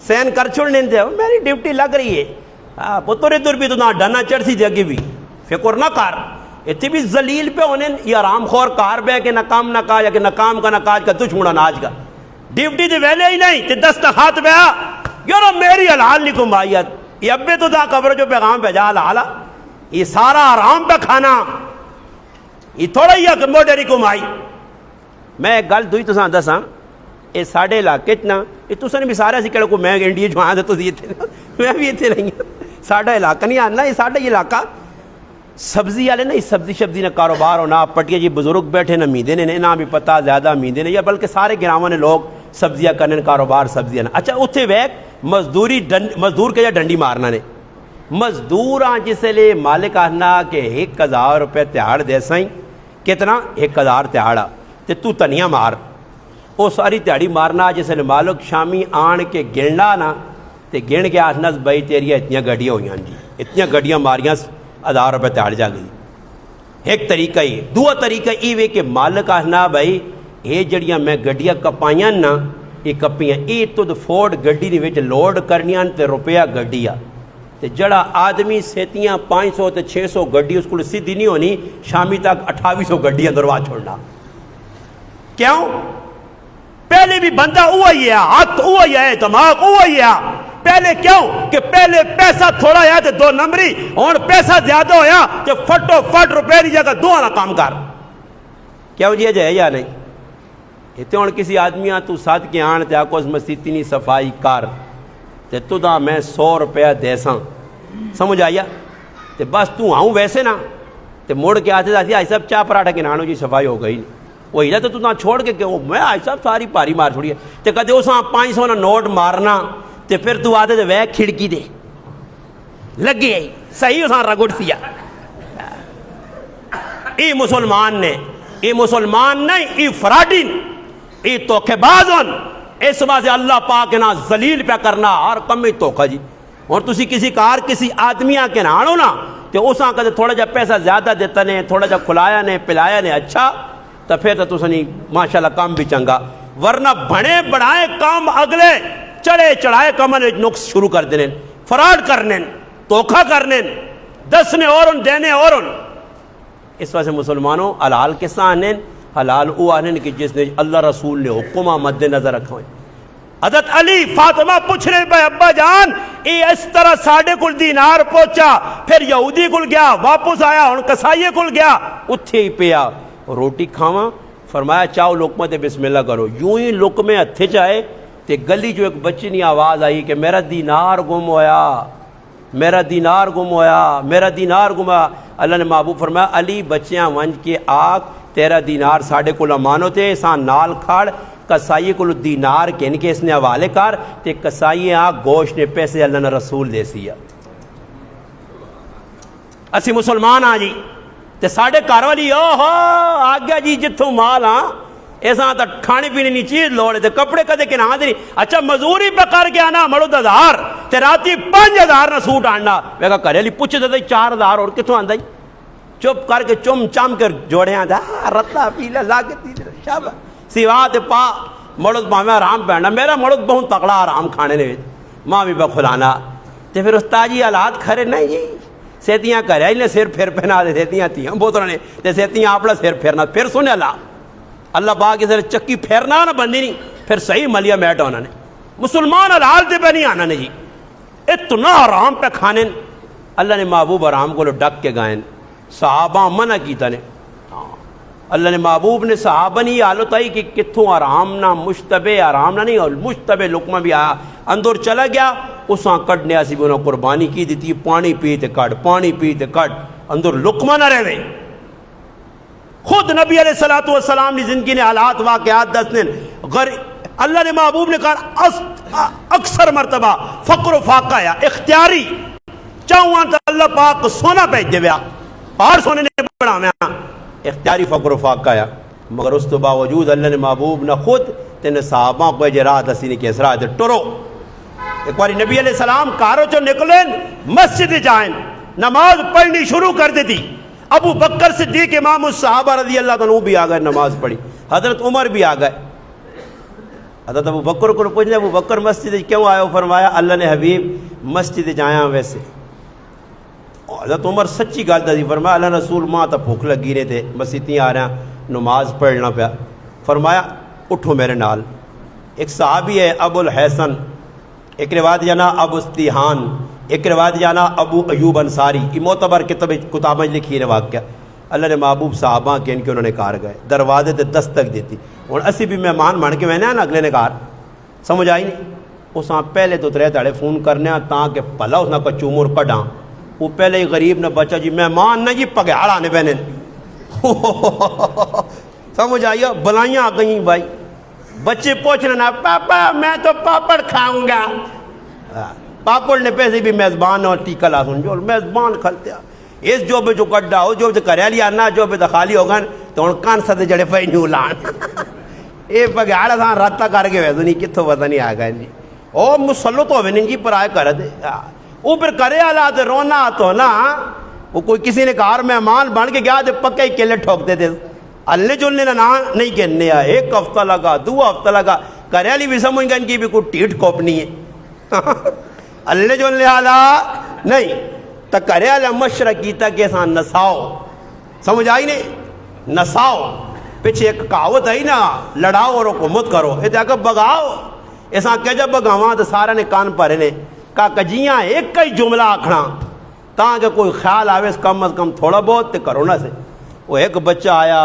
A: سین کر چھوڑنے دے میری ڈیوٹی لگ رہی ہے پتر ادھر بھی تو نہ ڈنا چڑھ سی جگہ بھی فکر نہ کر اتنے بھی ذلیل پہ ہونے یہ آرام خور کار بے کہ نہ کام نہ کاج کہ نہ کام کا نہ کاج کا دشمنا ناج کا ڈیوٹی دے ویلے ہی نہیں تے دستخط بیا یارو میری حلال نہیں کمائیت یہ ابے تو دا قبر جو پیغام بھیجا حلالا یہ سارا آرام پہ کھانا یہ تھوڑا ہی ہے موڈری کمائی۔ میں ایک گل دوئی تو سان دساں یہ ساڑھے علاقے نا یہ تو سن بھی سارے کہڑے کو میں انڈیا جو آیا تو میں بھی اتنے نہیں ہوں ساڑھا علاقہ نہیں آنا یہ ساڑھا علاقہ سبزی والے نا سبزی شبزی نہ کاروبار ہونا پٹیا جی بزرگ بیٹھے نہ میندے نے نہ بھی پتہ زیادہ میندے نے یا بلکہ سارے گراواں نے لوگ سبزیاں کرنے کاروبار سبزیاں اچھا اتنے ویک مزدور کے جا ڈنڈی مارنا نے مزدور جس لئے مالک آنا کہ 1000 روپے تہاڑ دے سائیں کتنا 1000 تہاڑا تے تو تنیا مار وہ ساری تہاڑی مارنا جس لئے مالک شامی آن کے گننا نا تو گن کے آخنا بھائی تیریا اتنی گڈیاں ہوئی جی، اتنی گڈیاں ماریاں 1000 روپے تیار جا گئی. ایک طریقہ ہی. دوسرا طریقہ یہ وے کہ مالک آخنا بھائی یہ جڑیاں میں گڈیاں کپائیاں نا یہ کپیاں یہ تو فورڈ گڈی دے وچ لوڈ کرنیاں تے روپیہ گڈی آ تے جڑا آدمی سیتیاں 500 تے 600 گڈی اس کو سیدھی نہیں ہونی، شامی تک 2800 گڈیاں دروا چھوڑنا. کیوں؟ پہلے بھی بندہ وہی ہے، ہاتھ وہی ہے، دماغ وہی ہے. پہلے کیوں کہ پہلے پیسہ تھوڑا ہے تے 2 نمبری، اور پیسہ زیادہ ہویا تے فٹو فٹ روپے دی جگہ 2 کام کر. کیوں جی ہے یا نہیں؟ اتنے ہوں کسی آدمی تو ساتھ کے آن تے آکو اس مسیتی نہیں صفائی کر تے تو دا میں 100 روپیہ دے ساں، سمجھ آیا؟ تے بس تو آؤں ویسے نا تے موڑ کے آتے جاتی آئی صاحب چاہ پراٹھا کے نانو جی صفائی ہو گئی. وہی نا تو نہ چھوڑ کے کہ میں آئی صاحب ساری پاری مار چھوڑی ہے تے کدے اس 500 نا نوٹ مارنا تے پھر تو آتے تے وہ کھڑکی دے لگے آئی صحیح اس رگڑ سیا. ای مسلمان نے، ای مسلمان نہیں، ای فراڈین، ای توکھے بازن. اس وجہ سے اللہ پاک نا ذلیل پہ کرنا ہر کم ہی توکھا جی. اور تسی کسی کار کسی آدمی کے نہ آنو نا تو اس کدے تھوڑا جا پیسہ زیادہ دیتا نے، تھوڑا جا کھلایا نے پلایا نے، اچھا تو پھر تو تسنی ماشاءاللہ کام بھی چنگا. ورنہ بڑے بڑھائے کام اگلے چڑھے چڑھائے کمن نقص شروع کر دینے، فراڈ کرنے، توکھا کرنے، دسنے اور ان دینے اور ان. اس وجہ سے مسلمانوں حلال کس طرح آنے؟ حلال وہ آنے کہ جس نے اللہ رسول نے حکمہ مد نظر رکھا ہوئے. حضرت علی فاطمہ پوچھ رہے بھائی ابا جان یہ اس طرح ساڑھے کل دینار پہنچا، پھر یہودی کل گیا واپس آیا، ہن کسائیے کل گیا، اتھے ہی پیا روٹی کھاواں. فرمایا چاہو لقمہ تے بسم اللہ کرو. یوں ہی لقمے ہتھے چاہے تے گلی جو ایک بچی نے آواز آئی کہ میرا دینار گم ہویا، میرا دینار گم ہویا، میرا دینار گم ہویا. اللہ نے محبوب فرمایا علی بچیاں ونج کے آگ تیرا دینار ساڑھے کو امانو تے سان نال کھاڑ کسائی کو دینار کہن کے اس نے حوالے کر تے کسائی آگ گوشت نے پیسے اللہ نے رسول دے سیا. اسی مسلمان آ جی تے ساڑھے کار والی اوہو آ گیا جی جتوں مال ہاں ایسا تا کھانے پینے نہیں چیز لوڑے تے کپڑے کدے کے نہ دیں. اچھا مزوری پہ کر کے آنا مڑو 1000 تے راتی 5000 نہ سوٹ آنا میں کہا کرے لی پوچھ دے 4000 اور کتوں آندہ چپ کر کے چم چم کر جوڑے آندہ رتا پیلا لاگتی شاب سیوات پا مڑد پاہمیں آرام پہننا. میرا مڑد بہت تقلا آرام کھانے نے ماں بھی بخلانا تے پھر استاجی حالات کھرے نہیں جی سیتیاں کرے ہی نے سر پھر پہنا دے سیتیاں تیاں بوترنے تے سیتیاں اپنا سر پھرنا پھر سنے اللہ باقی سر چکی پھیرنا نہ بندی نہیں پھر صحیح ملیا میٹ ہونا نے. مسلمان حلال دے پہ نہیں آنا نے جی اتنا آرام پہ کھانے. اللہ نے محبوب آرام کو لو ڈک کے گائیں صحابہ منع کیتا نے. اللہ نے محبوب نے صحابہ نہیں حالت آئی کہ کتھوں آرام نہ مشتبہ آرام نہ نہیں اور مشتبہ لقمہ بھی آیا اندر چلا گیا اساں کٹنے اسی بھی انہوں قربانی کی دیتی پانی پیتے کٹ پانی پیتے کٹ اندر لقمہ نہ رہے. خود نبی علیہ السلام نے زندگی نے حالات واقعات دسنے اللہ نے محبوب نے کہا اکثر مرتبہ فقر و فاقہ یا اختیاری چاہوان تو اللہ پاک سونا پیج دے بیا اور سونے نے بڑا میں اختیاری فقر و فاقہ یا مگر اس تو باوجود اللہ نے محبوب نہ خود تین صحابہ کو جرات اسی نے کیس رہا ہے ٹرو. ایک باری نبی علیہ السلام کارو چو نکلیں مسجد جائیں نماز پڑھنی شروع کر دیتی. ابو بکر صدیق امام الصحابہ رضی اللہ عنہ بھی آ گئے نماز پڑھی. حضرت عمر بھی آ گئے. حضرت ابو بکر کو پوچھنے ابو بکر مسجد کیوں آئے ہو؟ فرمایا اللہ نے حبیب مسجد جایا ویسے. حضرت عمر سچی گل دسی فرمایا اللہ رسول ماں تو بھوک لگی رہے تھے مسیتیں آ رہے ہیں نماز پڑھنا پیا. فرمایا اٹھو میرے نال. ایک صحابی ہے ابو الحسن، ایک روایت جانا ابو استیحان، ایک روایت جانا ابو ایوب انصاری. یہ معتبر کتابیں لکھی ہے واقعہ. اللہ نے محبوب صحابہ کے ان کے انہوں نے کار گئے دروازے تے دستک دیتی. اور اسی بھی مہمان بن کے میں نے نا اگلے نے کار سمجھ آئی نہیں. اس پہلے تو ترے تاڑے فون کرنے تاکہ پلا اس کا چومور کڈاں. وہ پہلے ہی غریب نے بچہ جی مہمان نہ جی پگیاڑ آنے پہنے سمجھ آئیے بلائیاں آ گئیں بھائی. بچے پوچھ رہے نا پاپا میں تو پاپڑ کھاؤں گا. پاپڑ نے پیسے بھی میزبان اور ٹیکا لا سن جو میزبان کھلتے اس جو بھی جو کڈا ہو جو کرے لیا نہ جو بھی خالی ہوگا تو ہوں کان سدے جڑے پہ نیو لان یہ پگیاڑ سان راتا کر کے ویسے نہیں کتوں پتہ نہیں آ گئے جی. او مسلط ہوئے نہیں جی پرائے کر دے وہ پھر کرے آلات رونا تو نا وہ کوئی کسی نے کہا مہمان بن کے گیا تو پکے ہی کیلے ٹھوکتے تھے اللہ جلنے نا نہیں کہنے آئے ایک ہفتہ لگا 2 ہفتہ لگا کرے علی بھی سمجھ گا ان کی بھی کوئی ٹیٹ کوپنی ہے اللہ جلنے آلا نہیں تو کرے علی مشرق کیتا کہ ایسا نساؤ سمجھ آئی نہیں نساؤ پیچھے ایک کہاوت ہے نا لڑاؤ اور حکومت کرو یہ جا کر بگاؤ ایسا کہ جب بگاواں تو سارا نے کان پڑے نے کہا کجیاں ایک کئی جملہ آکھنا تاکہ کوئی خیال آوے اس کم از کم تھوڑا بہت تے کرونا سے وہ ایک بچہ آیا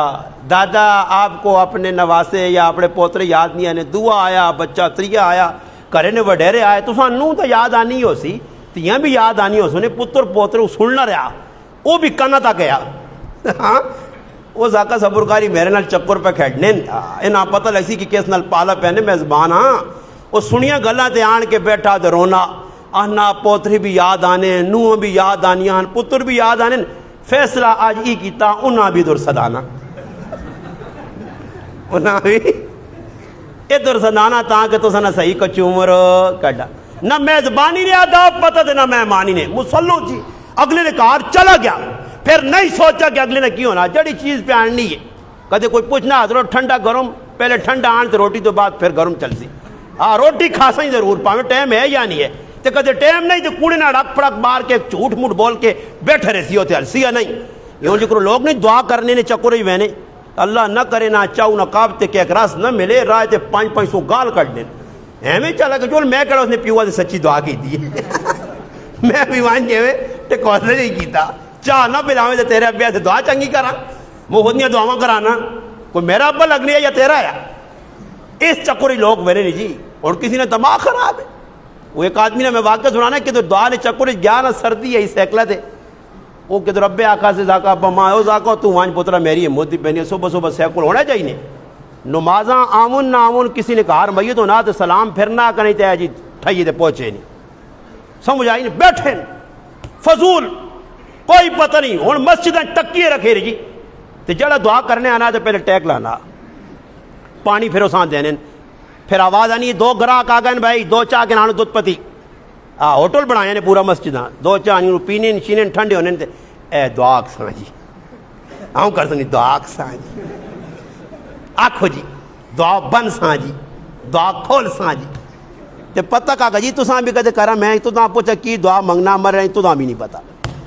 A: دادا آپ کو اپنے نواسے یا اپنے پوترے یاد نہیں آنے دعا آیا بچہ تریہ آیا کرے نے وڈیرے آئے تو سانوں تو یاد آنی ہو سی تیاں بھی یاد آنی ہو سنے پتر پوترے سننا رہا وہ بھی کنا تا گیا ہاں وہ زاکہ صبرکاری میرے نال چکر پہ کھیڑنے انہاں پتہ لگ سی کہ کس نال پالا پہنے میزبان ہاں وہ سنیا گلہ تے آن کے بیٹھا دے رونا آنا پوتری بھی یاد آنے نوہ بھی یاد آنیاں پتر بھی یاد آنے فیصلہ آج ای کیتا انہاں بھی در صدانا انہاں بھی ادھر صدانا تاکہ تو سنا صحیح کچھ عمر کڑا نہ میزبانی نے آدھا پتہ دے نہ مہمانی نے مسلو جی اگلے نے کہا چلا گیا پھر نہیں سوچا کہ اگلے نے کیوں ہونا جڑی چیز پہ آنی ہے کدے کوئی پوچھنا حضرت ٹھنڈا گرم پہلے ٹھنڈا آن تو روٹی تو بعد پھر گرم چل سی ہاں روٹی کھاسا ہی ضرور پاویں ٹائم ہے یا نہیں ہے تو کدے ٹائم نہیں تو کوڑے نہ ڈک پڑک مار کے جھوٹ موٹ بول کے بیٹھے رہسی ہوتے ہلسیا نہیں یوں جکر لوگ نہیں دعا کرنے نے چکر ہی وینے اللہ نہ کرے نہ چاہو نہ کابتے کہ ایک راس نہ ملے رائے تے 500 گال کٹ دیں ایویں چلا کہ جو میں کہا اس نے پیوا سے سچی دعا کی دی میں بھی وہاں جیوے تے کوسلے نہیں کیتا چاہ نہ پلاویں تے تیرے ابیا سے دعا چنگی کرا محدنیاں دعاواں کرانا کوئی میرا ابا لگنی ہے یا تیرا ہے اس چکر ہی لوگ میرے نہیں جی اور کسی نے دماغ خراب ہے وہ ایک آدمی نے میں واقعہ سنانا کہ تو دعا نے چکر گیا نا سردی ہے اس سیکلہ تھے وہ کہ رب آقا سے زاکا ابا ماں ہو زاکا تو وہاں پترہ میری موتی پہنی ہے صبح صبح سیکل ہونا چاہیے نمازاں آمن نہ آمن کسی نے کہا میت ہو نہ تو سلام پھرنا کا نہیں تے جی ٹھائیے تے پہنچے نہیں سمجھ آئی نہیں بیٹھے فضول کوئی پتہ نہیں ہوں مسجدیں تکیے رکھے رہی جی تو جڑا دعا کرنے آنا تو پہلے ٹیک لانا پانی پھر اساں دینے پھر آواز آنی 2 گراہک آ گئے بھائی 2 چاہ کے نانو دودھ پتی ہوٹل بنایا نے پورا مسجد 2 چاہ پینے شینے ٹھنڈے ہونے تے اے دعا کساں جی آؤں کر سنی دعا کساں جی آکھو جی دعا بن ساں جی دعا کھول ساں جی تے پتہ کہا جی تو ساں بھی کہتے کرا میں تو تاں پوچھا کی دعا منگنا مر رہے تو تاں بھی نہیں پتا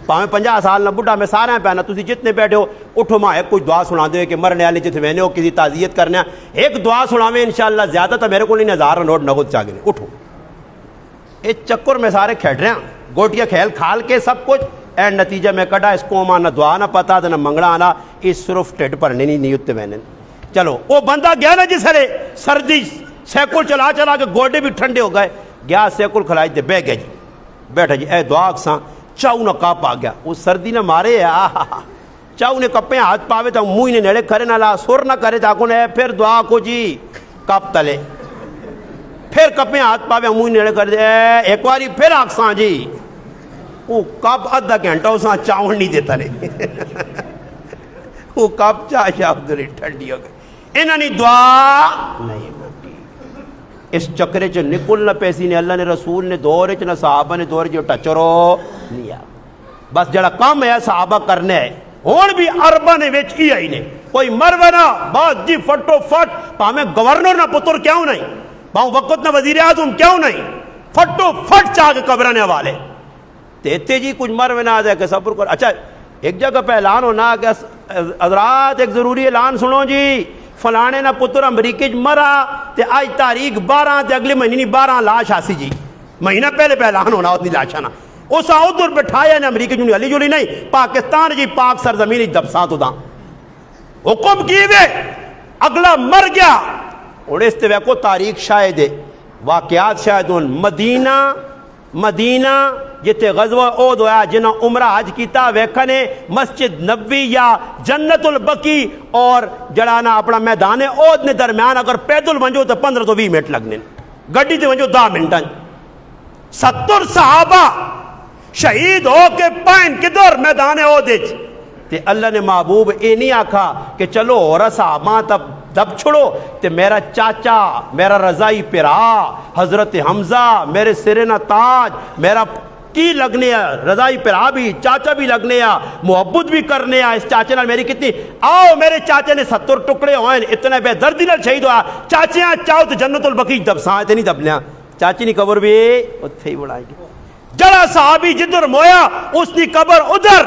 A: پاویں 50 سال نہ بڑھا میں سارے ہیں پہنا تسی جتنے بیٹھے ہو اٹھو ماں ایک کوئی دعا سنا دے کہ مرنے والے جتنے وینے ہو کسی تعزیت کرنے ایک دعا سناویں انشاءاللہ زیادہ تو میرے کو نہیں 1000 نوٹ نقد چاہ گئے اٹھو اس چکر میں سارے کھیڑ رہے ہیں گوٹیاں کھیل کھال کے سب کچھ اینڈ نتیجہ میں کٹا اس کو نہ دعا نہ پتا نہ منگنا آنا اس صرف ٹھڈ پڑھنے نہیں ہوتے میں نے چلو وہ بندہ گیا نا جس سرے سردی سیکل چلا چلا کے گوڈے بھی ٹھنڈے ہو گئے گیا سیکل کھلائی دے بہ گیا جی بیٹھا جی اے دعا کساں چاؤ نہ کپ آ گیا وہ سردی نہ مارے چاؤ نے کپیں ہاتھ پاوے تو منہ نے نیڑے کرے نہ لا سر نہ کرے تاکو نے پھر دعا کو جی کپ تلے پھر کپیں ہاتھ پاوے منہ نیڑے کر دے ایک باری پھر آکساں جی وہ کپ آدھا گھنٹہ اساں چاؤن نہیں دیتا رہے وہ کپ چاہ شاہدری ٹھنڈی ہو گئی انہوں نے دعا نہیں اس چکرے چ نکل نہ پیسی نے اللہ نے رسول نے دور چ نہ صحابہ نے دور جو ٹچرو نہیں آ بس جڑا کام ہے صحابہ کرنے ہے ہون بھی عربہ نے وچ ہی آئی نے کوئی مرونا بس جی فٹو فٹ پاویں گورنر نہ پتر کیوں نہیں پاؤں وقت نہ وزیر اعظم کیوں نہیں فٹو فٹ چاہ کے قبرہ نے حوالے تیتے جی کچھ مرونا آ جائے کہ صبر کر اچھا ایک جگہ پہ اعلان ہونا کہ حضرات ایک ضروری اعلان سنو جی فلانے نہ پتر امریکہ مرا تے آج تاریخ 12 تے اگلے مہینے 12 لاش آسی جی مہینہ پہلے اعلان ہونا اتنی لاشا نہ اسا ادھر بٹھایا نے امریکہ جو علی جولی نہیں پاکستان جی پاک سرزمین دبسات دا حکم کی وے اگلا مر گیا اور اس تے کو تاریخ شاہد ہے واقعات شاہد ہوں مدینہ جتے غزوہ اود ہویا جنہاں عمرہ حج کیتا ویکھنے مسجد نبوی یا جنت البقی اور جڑانا اپنا میدان اود نے درمیان اگر پیدل ونجو تو 15 تو 20 منٹ لگنے گڈی تے ونجو 10 منٹاں 70 صحابہ شہید ہو کے پائن کدھر میدان اود تے اللہ نے محبوب اے نہیں آکھا کہ چلو اور صحابہ تب دب چھڑو تے میرا چاچا میرا رضائی پرا حضرت حمزہ میرے سرے نہ تاج میرا کی لگنے رضائی پرا بھی چاچا بھی لگنے محبت بھی کرنے اس چاچے نال میری کتنی آؤ میرے چاچے نے 70 ٹکڑے ہوئے اتنے بے دردی نال شہید ہوا چاچیاں چاہو تو جنت البقیع دب سائیں تے نہیں دب لیا چاچی نہیں قبر بھی اتھے ہی بڑھائیں گے جڑا صحابی جدھر مویا اس کی قبر ادھر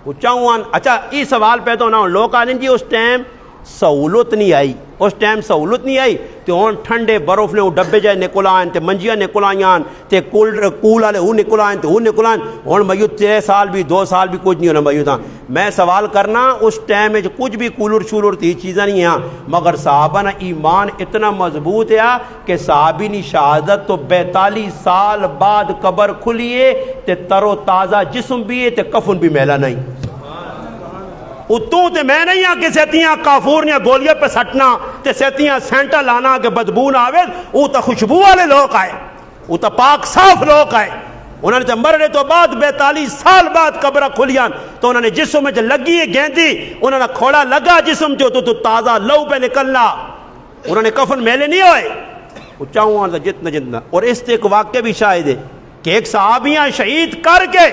A: اچھاؤں اچھا یہ سوال پیدا ہونا لوگ آنے جی اس ٹائم سہولت نہیں آئی اس ٹائم سہولت نہیں آئی تو ہون ٹھنڈے برف نے وہ ڈبے جائے نکل آئیں تے منجیاں نکل آئیں تے کول والے وہ نکل آئیں تے وہ نکل آئیں ہون میت 3 سال بھی 2 سال بھی کچھ نہیں ہونا میت ہاں میں سوال کرنا اس ٹائم میں کچھ بھی کولر شولر تھی چیزیں نہیں ہیں مگر صحابہ نا ایمان اتنا مضبوط ہے کہ صحابی نی شہادت تو 42 سال بعد قبر کھلیے تے تر و تازہ جسم بھی ہے تے کفن بھی میلا نہیں اتوں تے میں نہیں ہاں کہ سیتیاں کافورنیاں گولیاں پہ سٹنا تے سیتیاں سینٹا لانا کہ بدبو نہ آوے وہ تا خوشبو والے لوگ آئے وہ تا پاک صاف لوگ آئے انہوں نے مرنے تو بعد 42 سال بعد قبرہ کھلیاں تو انہوں نے جسم میں لگی ہے گیندی انہوں نے کھوڑا لگا جسم جو تو تازہ لو پہ نکلنا انہوں نے کفن میلے نہیں ہوئے وہ چاہوں گا جتنا اور اس تے ایک واقعہ بھی شاہد ہے کہ ایک صحابیاں شہید کر کے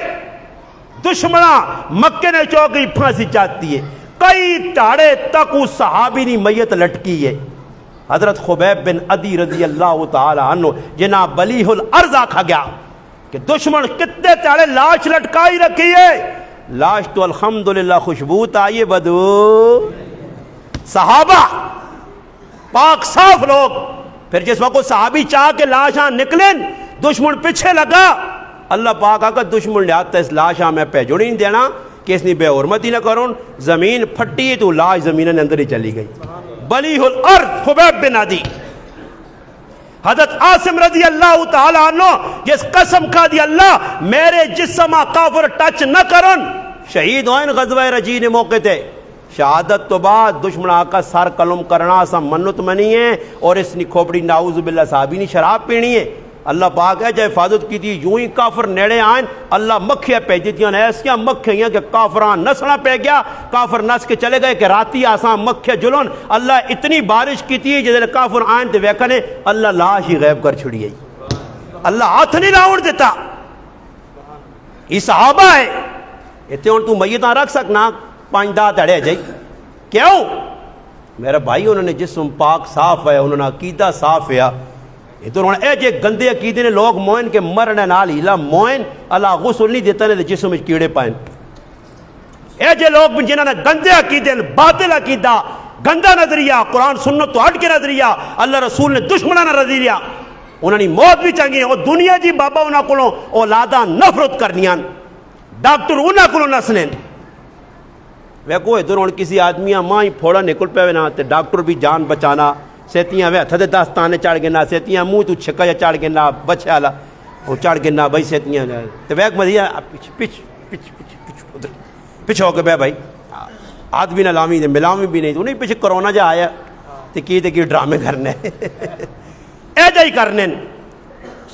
A: دشمنہ مکے نے چوکی پھانسی چاہتی ہے کئی ٹاڑے تک اس صحابی نی میت لٹکی ہے حضرت خبیب بن عدی رضی اللہ تعالی عنہ جناب بلیح الارض آکھا گیا کہ دشمن کتنے ٹاڑے لاش لٹکائی رکھی ہے لاش تو الحمدللہ خوشبو آئیے بدو صحابہ پاک صاف لوگ پھر جس وقت صحابی چاہ کے لاشاں نکلیں دشمن پیچھے لگا اللہ پاک آکا دشمن نے آتا اس لاشاں میں پیجوڑی نہیں دینا کہ اس نے بے حرمتی نہ کروں زمین پھٹی تو لاش زمین نے اندر ہی چلی گئی بلیح الارض خبیب بن عدی حضرت عاصم رضی اللہ تعالی عنہ جس قسم کھا دی اللہ میرے جسمہ کافر ٹچ نہ کرن شہید ہوئیں غزوہ رجین موقع تھے شہادت تو بعد دشمن آقا سر کلم کرنا سا منت منی ہے اور اس نے کھوپڑی نعوذ باللہ صحابی نے شراب پینی ہے اللہ پاک ہے جو حفاظت کی تھی یوں ہی کافر نیڑے آئیں اللہ مکھیاں پیجی تھیں ایسیاں مکھیاں کہ کافران نسنا پہ گیا کافر نس کے چلے گئے کہ راتی آسان مکھیا جلون اللہ اتنی بارش کی تھی جیسے کافر آئیں تو ویکھنے اللہ لاش ہی غیب کر چھڑی ہے اللہ ہاتھ نہیں لاؤن دیتا یہ صحابہ ہے اتنے ان تو میتاں رکھ سکنا 5 دات اڑے جائی کیوں میرا بھائی انہوں نے جسم پاک صاف ہے انہوں نے عقیدہ صاف ہے تو اے جے گندے عقیدے نے لوگ موئن کے مرنے نال ہیلا موئن اللہ غسل نہیں دیتا نے جسم میں کیڑے پائیں اے جے لوگ جنہوں نے گندے عقیدے باطل عقیدہ گندہ نظریہ قرآن سنت تو ہٹ کے نظریہ اللہ رسول نے دشمنانہ نظریہ انہوں نے موت بھی چنگی اور دنیا جی بابا انہاں کو اولاداں نفرت کرنیاں ڈاکٹر انہاں کو نسلیں ویکو ادھر ہوں کسی آدمی ماں ہی پھوڑا نکل پہ نا تے ڈاکٹر بھی جان بچانا سیتیاں وے ہتھ دے دستانے چڑھ گنا سیتیاں منہ تو چھکا جا چڑھ گنا بچے والا وہ چڑھ گنا بھائی سیتیاں تے ویک مدیا پچھ ہو کے بے بھائی آدمی نہ لامی دے ملامی بھی نہیں تو نہیں پیچھے کرونا جا آیا تے کی ڈرامے کرنے اے جائی کرنے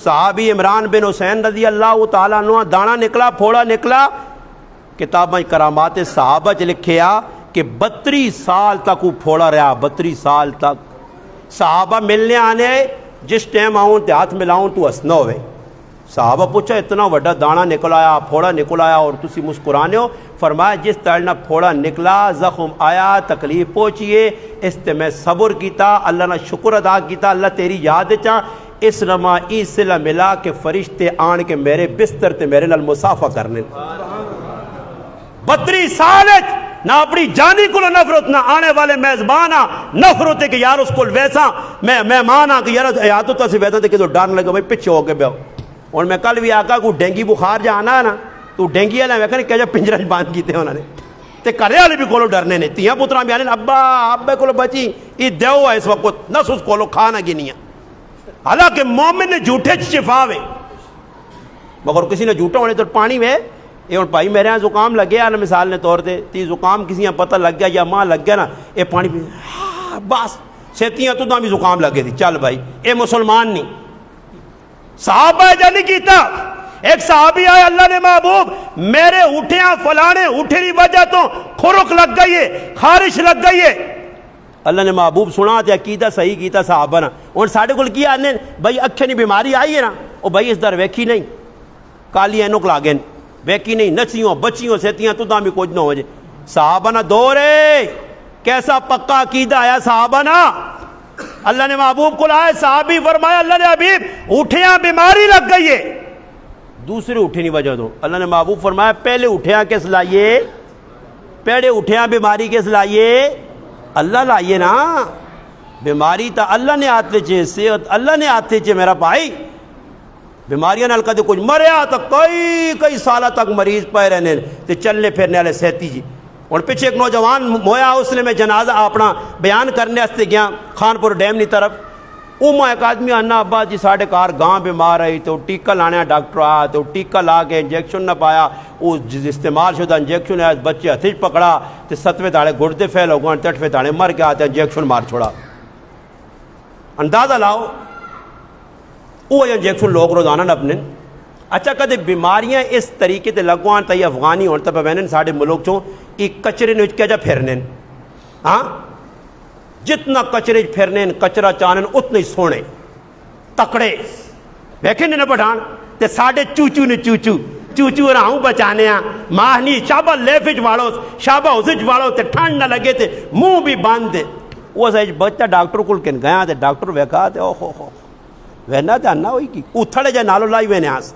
A: صحابی عمران بن حسین رضی اللہ تعالیٰ عنہ دانا نکلا پھوڑا نکلا کتابیں کرامات صحابہ چ لکھیا کہ 32 سال تک وہ پھوڑا رہا 32 سال تک صحابہ ملنے آنے جس ٹائم آؤں تے ہاتھ ملاؤں تو ہسنا ہوئے صحابہ پوچھا اتنا وڈا دانا نکل آیا پھوڑا نکل آیا اور تسی مسکرانے ہو فرمایا جس طرح پھوڑا نکلا زخم آیا تکلیف پہنچیے اس تے میں صبر کیتا اللہ نے شکر ادا کیتا اللہ تیری یاد چاں اس نما ای صلہ ملا کہ فرشتے آن کے میرے بستر تے میرے لال مسافہ کرنے 32 سال نہ اپنی جانی کو نفرت نہ آنے والے میزبان نفرت ہے کہ یار اس کو ویسا میں مہمان کہ یار حیاتوں سے ویسا تھے کہ تو ڈرنے لگا بھائی پیچھے ہو کے بیاؤ اور میں کل بھی آکا کو ڈینگی بخار جا آنا ہے نا تو ڈینگی والے ویکھنے کہ جب پنجرہ باندھ کیتے انہوں نے تے کرے والے بھی کولو ڈرنے نے تیاں پتراں بھی آنے ابا کولو بچی یہ دیو ہے اس وقت نس اس کولو کھانا گنیاں حالانکہ مومن نے جھوٹے شفا وے مگر کسی نے جھوٹا ہونے تو پانی وے یہ ہوں بھائی میرے یہاں زکام لگ گیا نا مثال نے طور دے تی زکام کسی یہاں پتہ لگ گیا یا ماں لگ گیا نا یہ پانی پی بس سیتیاں تو بھی زکام لگے تھی چل بھائی اے مسلمان نہیں صحابہ جا نہیں کیتا ایک صحابی آئے اللہ نے محبوب میرے اٹھیاں فلانے اٹھے نہیں وجہ تو کھرک لگ گئی ہے خارش لگ گئی ہے اللہ نے محبوب سنا تے عقیدہ صحیح کیتا صحابہ نا. ہن ساڈے کول کی آنے بھائی اکھے دی بیماری آئی ہے نا, او بھائی اس در ویکھی نہیں, کالی اینک لا گئے ویکھی نہیں, نچیوں بچیوں سیتیاں تداں بھی کچھ نہ ہو جائے. صحابہ نا دور ہے, کیسا پکا عقیدہ آیا صحابہ نا. اللہ نے محبوب کو لائے, صحابی فرمایا اللہ نے حبیب اٹھیاں بیماری لگ گئی ہے, دوسرے اٹھے نہیں وجہ دو. اللہ نے محبوب فرمایا پہلے اٹھیاں کس لائیے, پہلے اٹھیاں بیماری کس لائیے, اللہ لائیے نا. بیماری تا اللہ نے آتے چے, صحت اللہ نے آتے چے میرا بھائی. بیماریاں نال کدے کچھ مریا تو کئی سالہ تک مریض پائے رہنے تے چلنے پھرنے والے صحتی جی. اور پیچھے ایک نوجوان مویا, اس نے میں جنازہ اپنا بیان کرنے واسطے گیا خانپور ڈیم کی طرف. وہ ایک آدمی آنا ابا جی ساڈے گھر گاں بیمار آئی تو ٹیکہ لانے ڈاکٹر آیا تو ٹیکہ لا کے انجیکشن نہ پایا, وہ استعمال شدہ انجیکشن ہے بچے ہتھ پکڑا تو 7ویں داڑے گردے فیل ہو گئے, 8ویں داڑے مر گیا تو انجیکشن مار چھوڑا. اندازہ لاؤ وہ انجیکشن لوگ روزانہ نہ اپنے. اچھا کدے بیماریاں اس طریقے سے لگوان تو یہ افغانی ہونے تب بہن ساڑھے ملک چوں ایک کچرے نے کیا جا پھرنے, ہاں جتنا کچرے پھرنے کچرا چانن اتنے سونے تکڑے ویکھے نے پٹھان تے ساڑھے چوچو نے چوچو راہوں بچانے ہیں ماہنی شابہ لیفج والو شابہ اسج والو تے ٹھنڈ نہ لگے تے منہ بھی باندھ دے. وہ سہج بچہ ڈاکٹر کو کن گیا تے ڈاکٹر ویکھا تے او ہو وینا تے آنا ہوئی کی اتھڑے جا نالو لائی وینے آس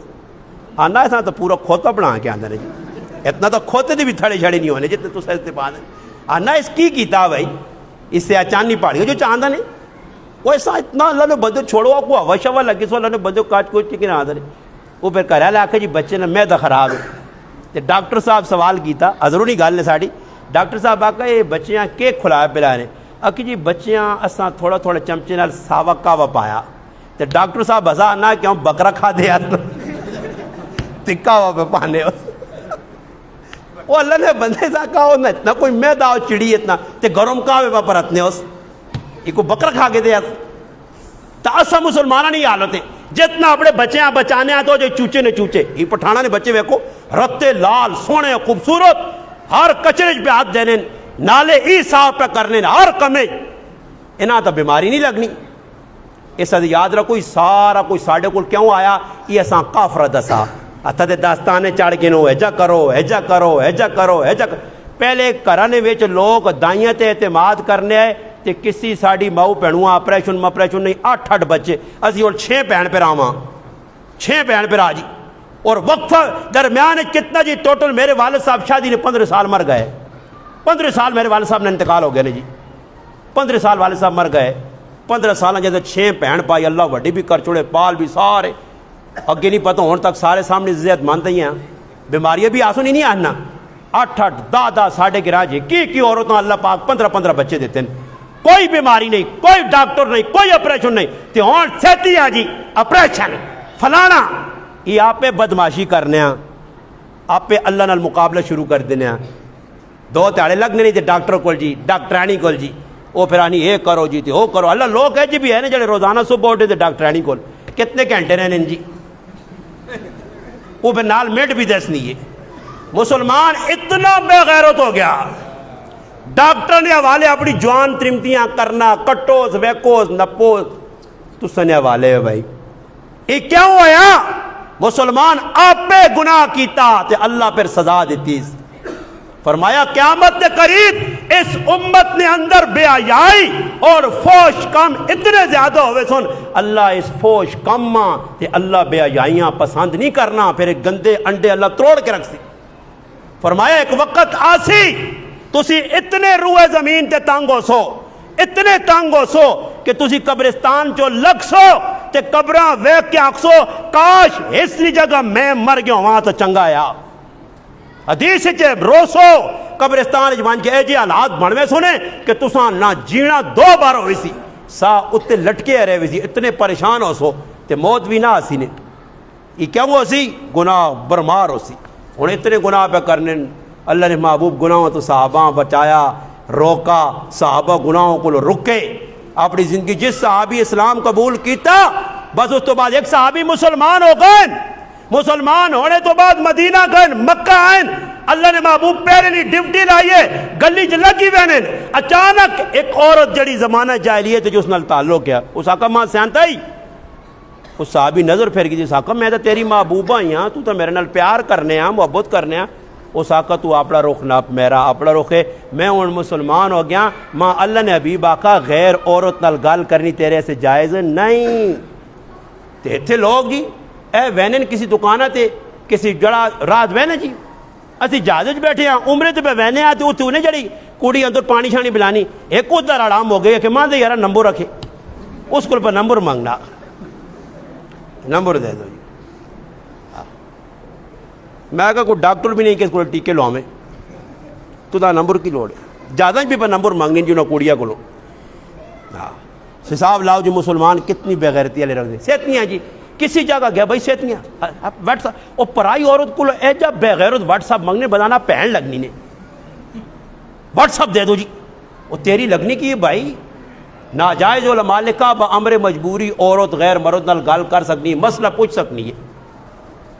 A: آنا ایسا تو پورا کھوتا بنا کے آندھا نہیں, اتنا تو کھوتے دی بھی تھڑے چھڑے نہیں ہونے جتنے تو سہتے پانے. آنا اس کی کیتا بھائی, اس سے اچانی پاڑی جو چاندہ نہیں وہ ایسا اتنا اللہ نے بندے چھوڑوا کو ہوا شوا لگی سو اللہ نے بندے کاٹ کوچ چکے نہ آدھا نہیں. وہ پھر کہہ رہا ہے کہ جی بچے نے میدہ خراب ہے. ڈاکٹر صاحب سوال کیتا حضروں نہیں گال نے ساڑی. ڈاکٹر صاحب آکا یہ بچیاں کیک کھلایا پلانے آکے جی بچیاں اساں تھوڑا تھوڑا چمچے نال ساوا کعوہ پایا. تو ڈاکٹر صاحب ہزا نہ کہ ہم بکرا کھا دے یار تکا ہوا پہ پانے وہ اللہ نے بندے سا کہا ہونا اتنا کوئی میدہ ہو چڑی اتنا تے گرم کعوے پہ پرتنے اس یہ کو بکرا کھا کے دے یار. تو اسا مسلمانہ نہیں حالت ہے جتنا اپنے بچیاں بچانے آتا ہو جو چوچے نے چوچے یہ پٹھانا نے بچے ویکو رتے لال سونے خوبصورت ہر کچرے پہ ہاتھ دینے نالے ای صاف پہ کرنے ہر کمے انہاں تا بیماری نہیں لگنی. اس حد یاد رکھو سارا کوئی ساڑھے کو کیوں آیا یہ اساں کافر دسا اتھا دے داستانے چاڑ کے نو ایجا کرو ایجا کرو ایجا کرو ایجا کرو. پہلے کرانے ویچ لوگ دائیاں تے اعتماد کرنے آئے تے کسی ساڑی ماؤ پہنوہاں اپریشن نہیں 8 بچے اسی اور 6 بہن پہ راواں 6 بہن پہ راجی. اور وقفہ درمیان کتنا جی ٹوٹل میرے والد صاحب شادی نے 15 سال مر گئے 15 سال میرے والد صاحب نے انتقال ہو گیا جی 15 سال والد صاحب مر گئے 15 سال جیسے 6 بہن پائی اللہ وڈی بھی کر چھوڑے پال بھی سارے اگے نہیں پتہ ہون تک سارے سامنے زیادہ مانتے ہی ہیں بیماریاں بھی آسو نہیں آنا 8 10 ساڑھے گرا جی کی عورتوں اللہ پاک 15 بچے دیتے ہیں کوئی بیماری نہیں کوئی ڈاکٹر نہیں کوئی اپریشن نہیں تے ہون سیتی آ جی اپریشن فلانا یہ آپ پہ بدماشی کرنے ہیں آپ پہ اللہ نال مقابلہ شروع کر دینے ہیں 2 تیاڑے لگنے نہیں تے ڈاکٹر کول جی ڈاکٹرانی کول جی وہ پھر آنی یہ کرو جی تے وہ کرو اللہ لوگ ہے جی بھی ہے نا جڑے روزانہ صبح اٹھے تے ڈاکٹرانی کول کتنے گھنٹے رہنے جی وہ پھر نال میٹ بھی دس نہیں ہے. مسلمان اتنا بے غیرت ہو گیا ڈاکٹر نے حوالے اپنی جوان ترمتیاں کرنا کٹوز ویکوز نپوز تو سنے حوالے ہے بھائی یہ کیوں ہویا مسلمان آپ پہ گناہ کیتا تے اللہ پھر سزا دیتی. فرمایا قیامت کے قریب اس امت نے اندر بے حیائی اور فوش کم اتنے زیادہ ہوئے سن اللہ اس فوش کم ماں تے اللہ بے حیائیاں پسند نہیں کرنا پھر ایک گندے انڈے اللہ توڑ کے رکھ سی. فرمایا ایک وقت آسی تسی اتنے روئے زمین تے تانگو سو اتنے تانگو سو کہ تسی قبرستان چو لگ سو تے قبراں ویک کے آکھ سو کاش اس لی جگہ میں مر گیا وہاں تو چنگا یا حدیث چے روسو قبرستان جوان کے اے جی حالات بنوے سنے کہ تساں نہ جینا 2 بار ہوئی سی سا اتے لٹکے رہے ہوئی سی اتنے پریشان ہو سو تے موت بھی نہ آسی نے یہ کیا ہو سی گناہ برمار ہو سی. ہن اتنے گناہ پہ کرنے اللہ نے محبوب گناہوں تو صحابہ بچایا روکا صحابہ گناہوں کو رکے اپنی زندگی جس صحابی اسلام قبول کیتا بس اس تو بعد ایک صحابی مسلمان ہو گئے مسلمان ہونے تو بعد مدینہ گئے مکہ آئیں اللہ نے محبوب پہلے نہیں ڈیوٹی لائیے گلی چ لگی وینے اچانک ایک عورت جڑی زمانہ جاہلیت جو اس نال تعلق ہے اس آقا ماں سیانتا ہی اس صحابی نظر پھر گئی جس آقا میں تو تیری محبوبہ ہی ہاں تو میرے نال پیار کرنے ہاں محبت کرنے ہاں اس آقا تو اپنا رخ نہ میرا اپنا رخ ہے میں ہوں مسلمان ہو گیا ماں اللہ نے حبیب آقا غیر عورت نال گل کرنی تیرے سے جائز نہیں تے اتھے لوگ جی اے وینن کسی دکانہ تے کسی جڑا رات وینے جی اسی جہاز بیٹھے ہیں عمرے تے پہ وینے آتے اتھے انہیں جڑی کوڑی اندر پانی شانی بلانی ایک ادھر آرام ہو گئی کہ ماں دے یارا نمبر رکھے اس کو پر نمبر مانگنا نمبر دے دو جی میں کہا کوئی ڈاکٹر بھی نہیں کہ اس کو ٹیکے لو ہمیں تو دا نمبر کی لوڑ ہے زیادہ بھی پر نمبر مانگنی جی انہوں کوڑیا کو لو حساب لاؤ جی مسلمان کتنی بغیرتی والے رکھ دیں سیتنیاں جی کسی جگہ گیا بھائی سیتنیاں واٹس ایپ وہ پرائی عورت کو اے جب بغیرت واٹس ایپ مانگنے بتانا پہن لگنی نے واٹس ایپ دے دو جی وہ تیری لگنی کی بھائی ناجائز علماء لکھا بامر مجبوری عورت غیر مرد نال گل کر سکنی مسئلہ پوچھ سکنی ہے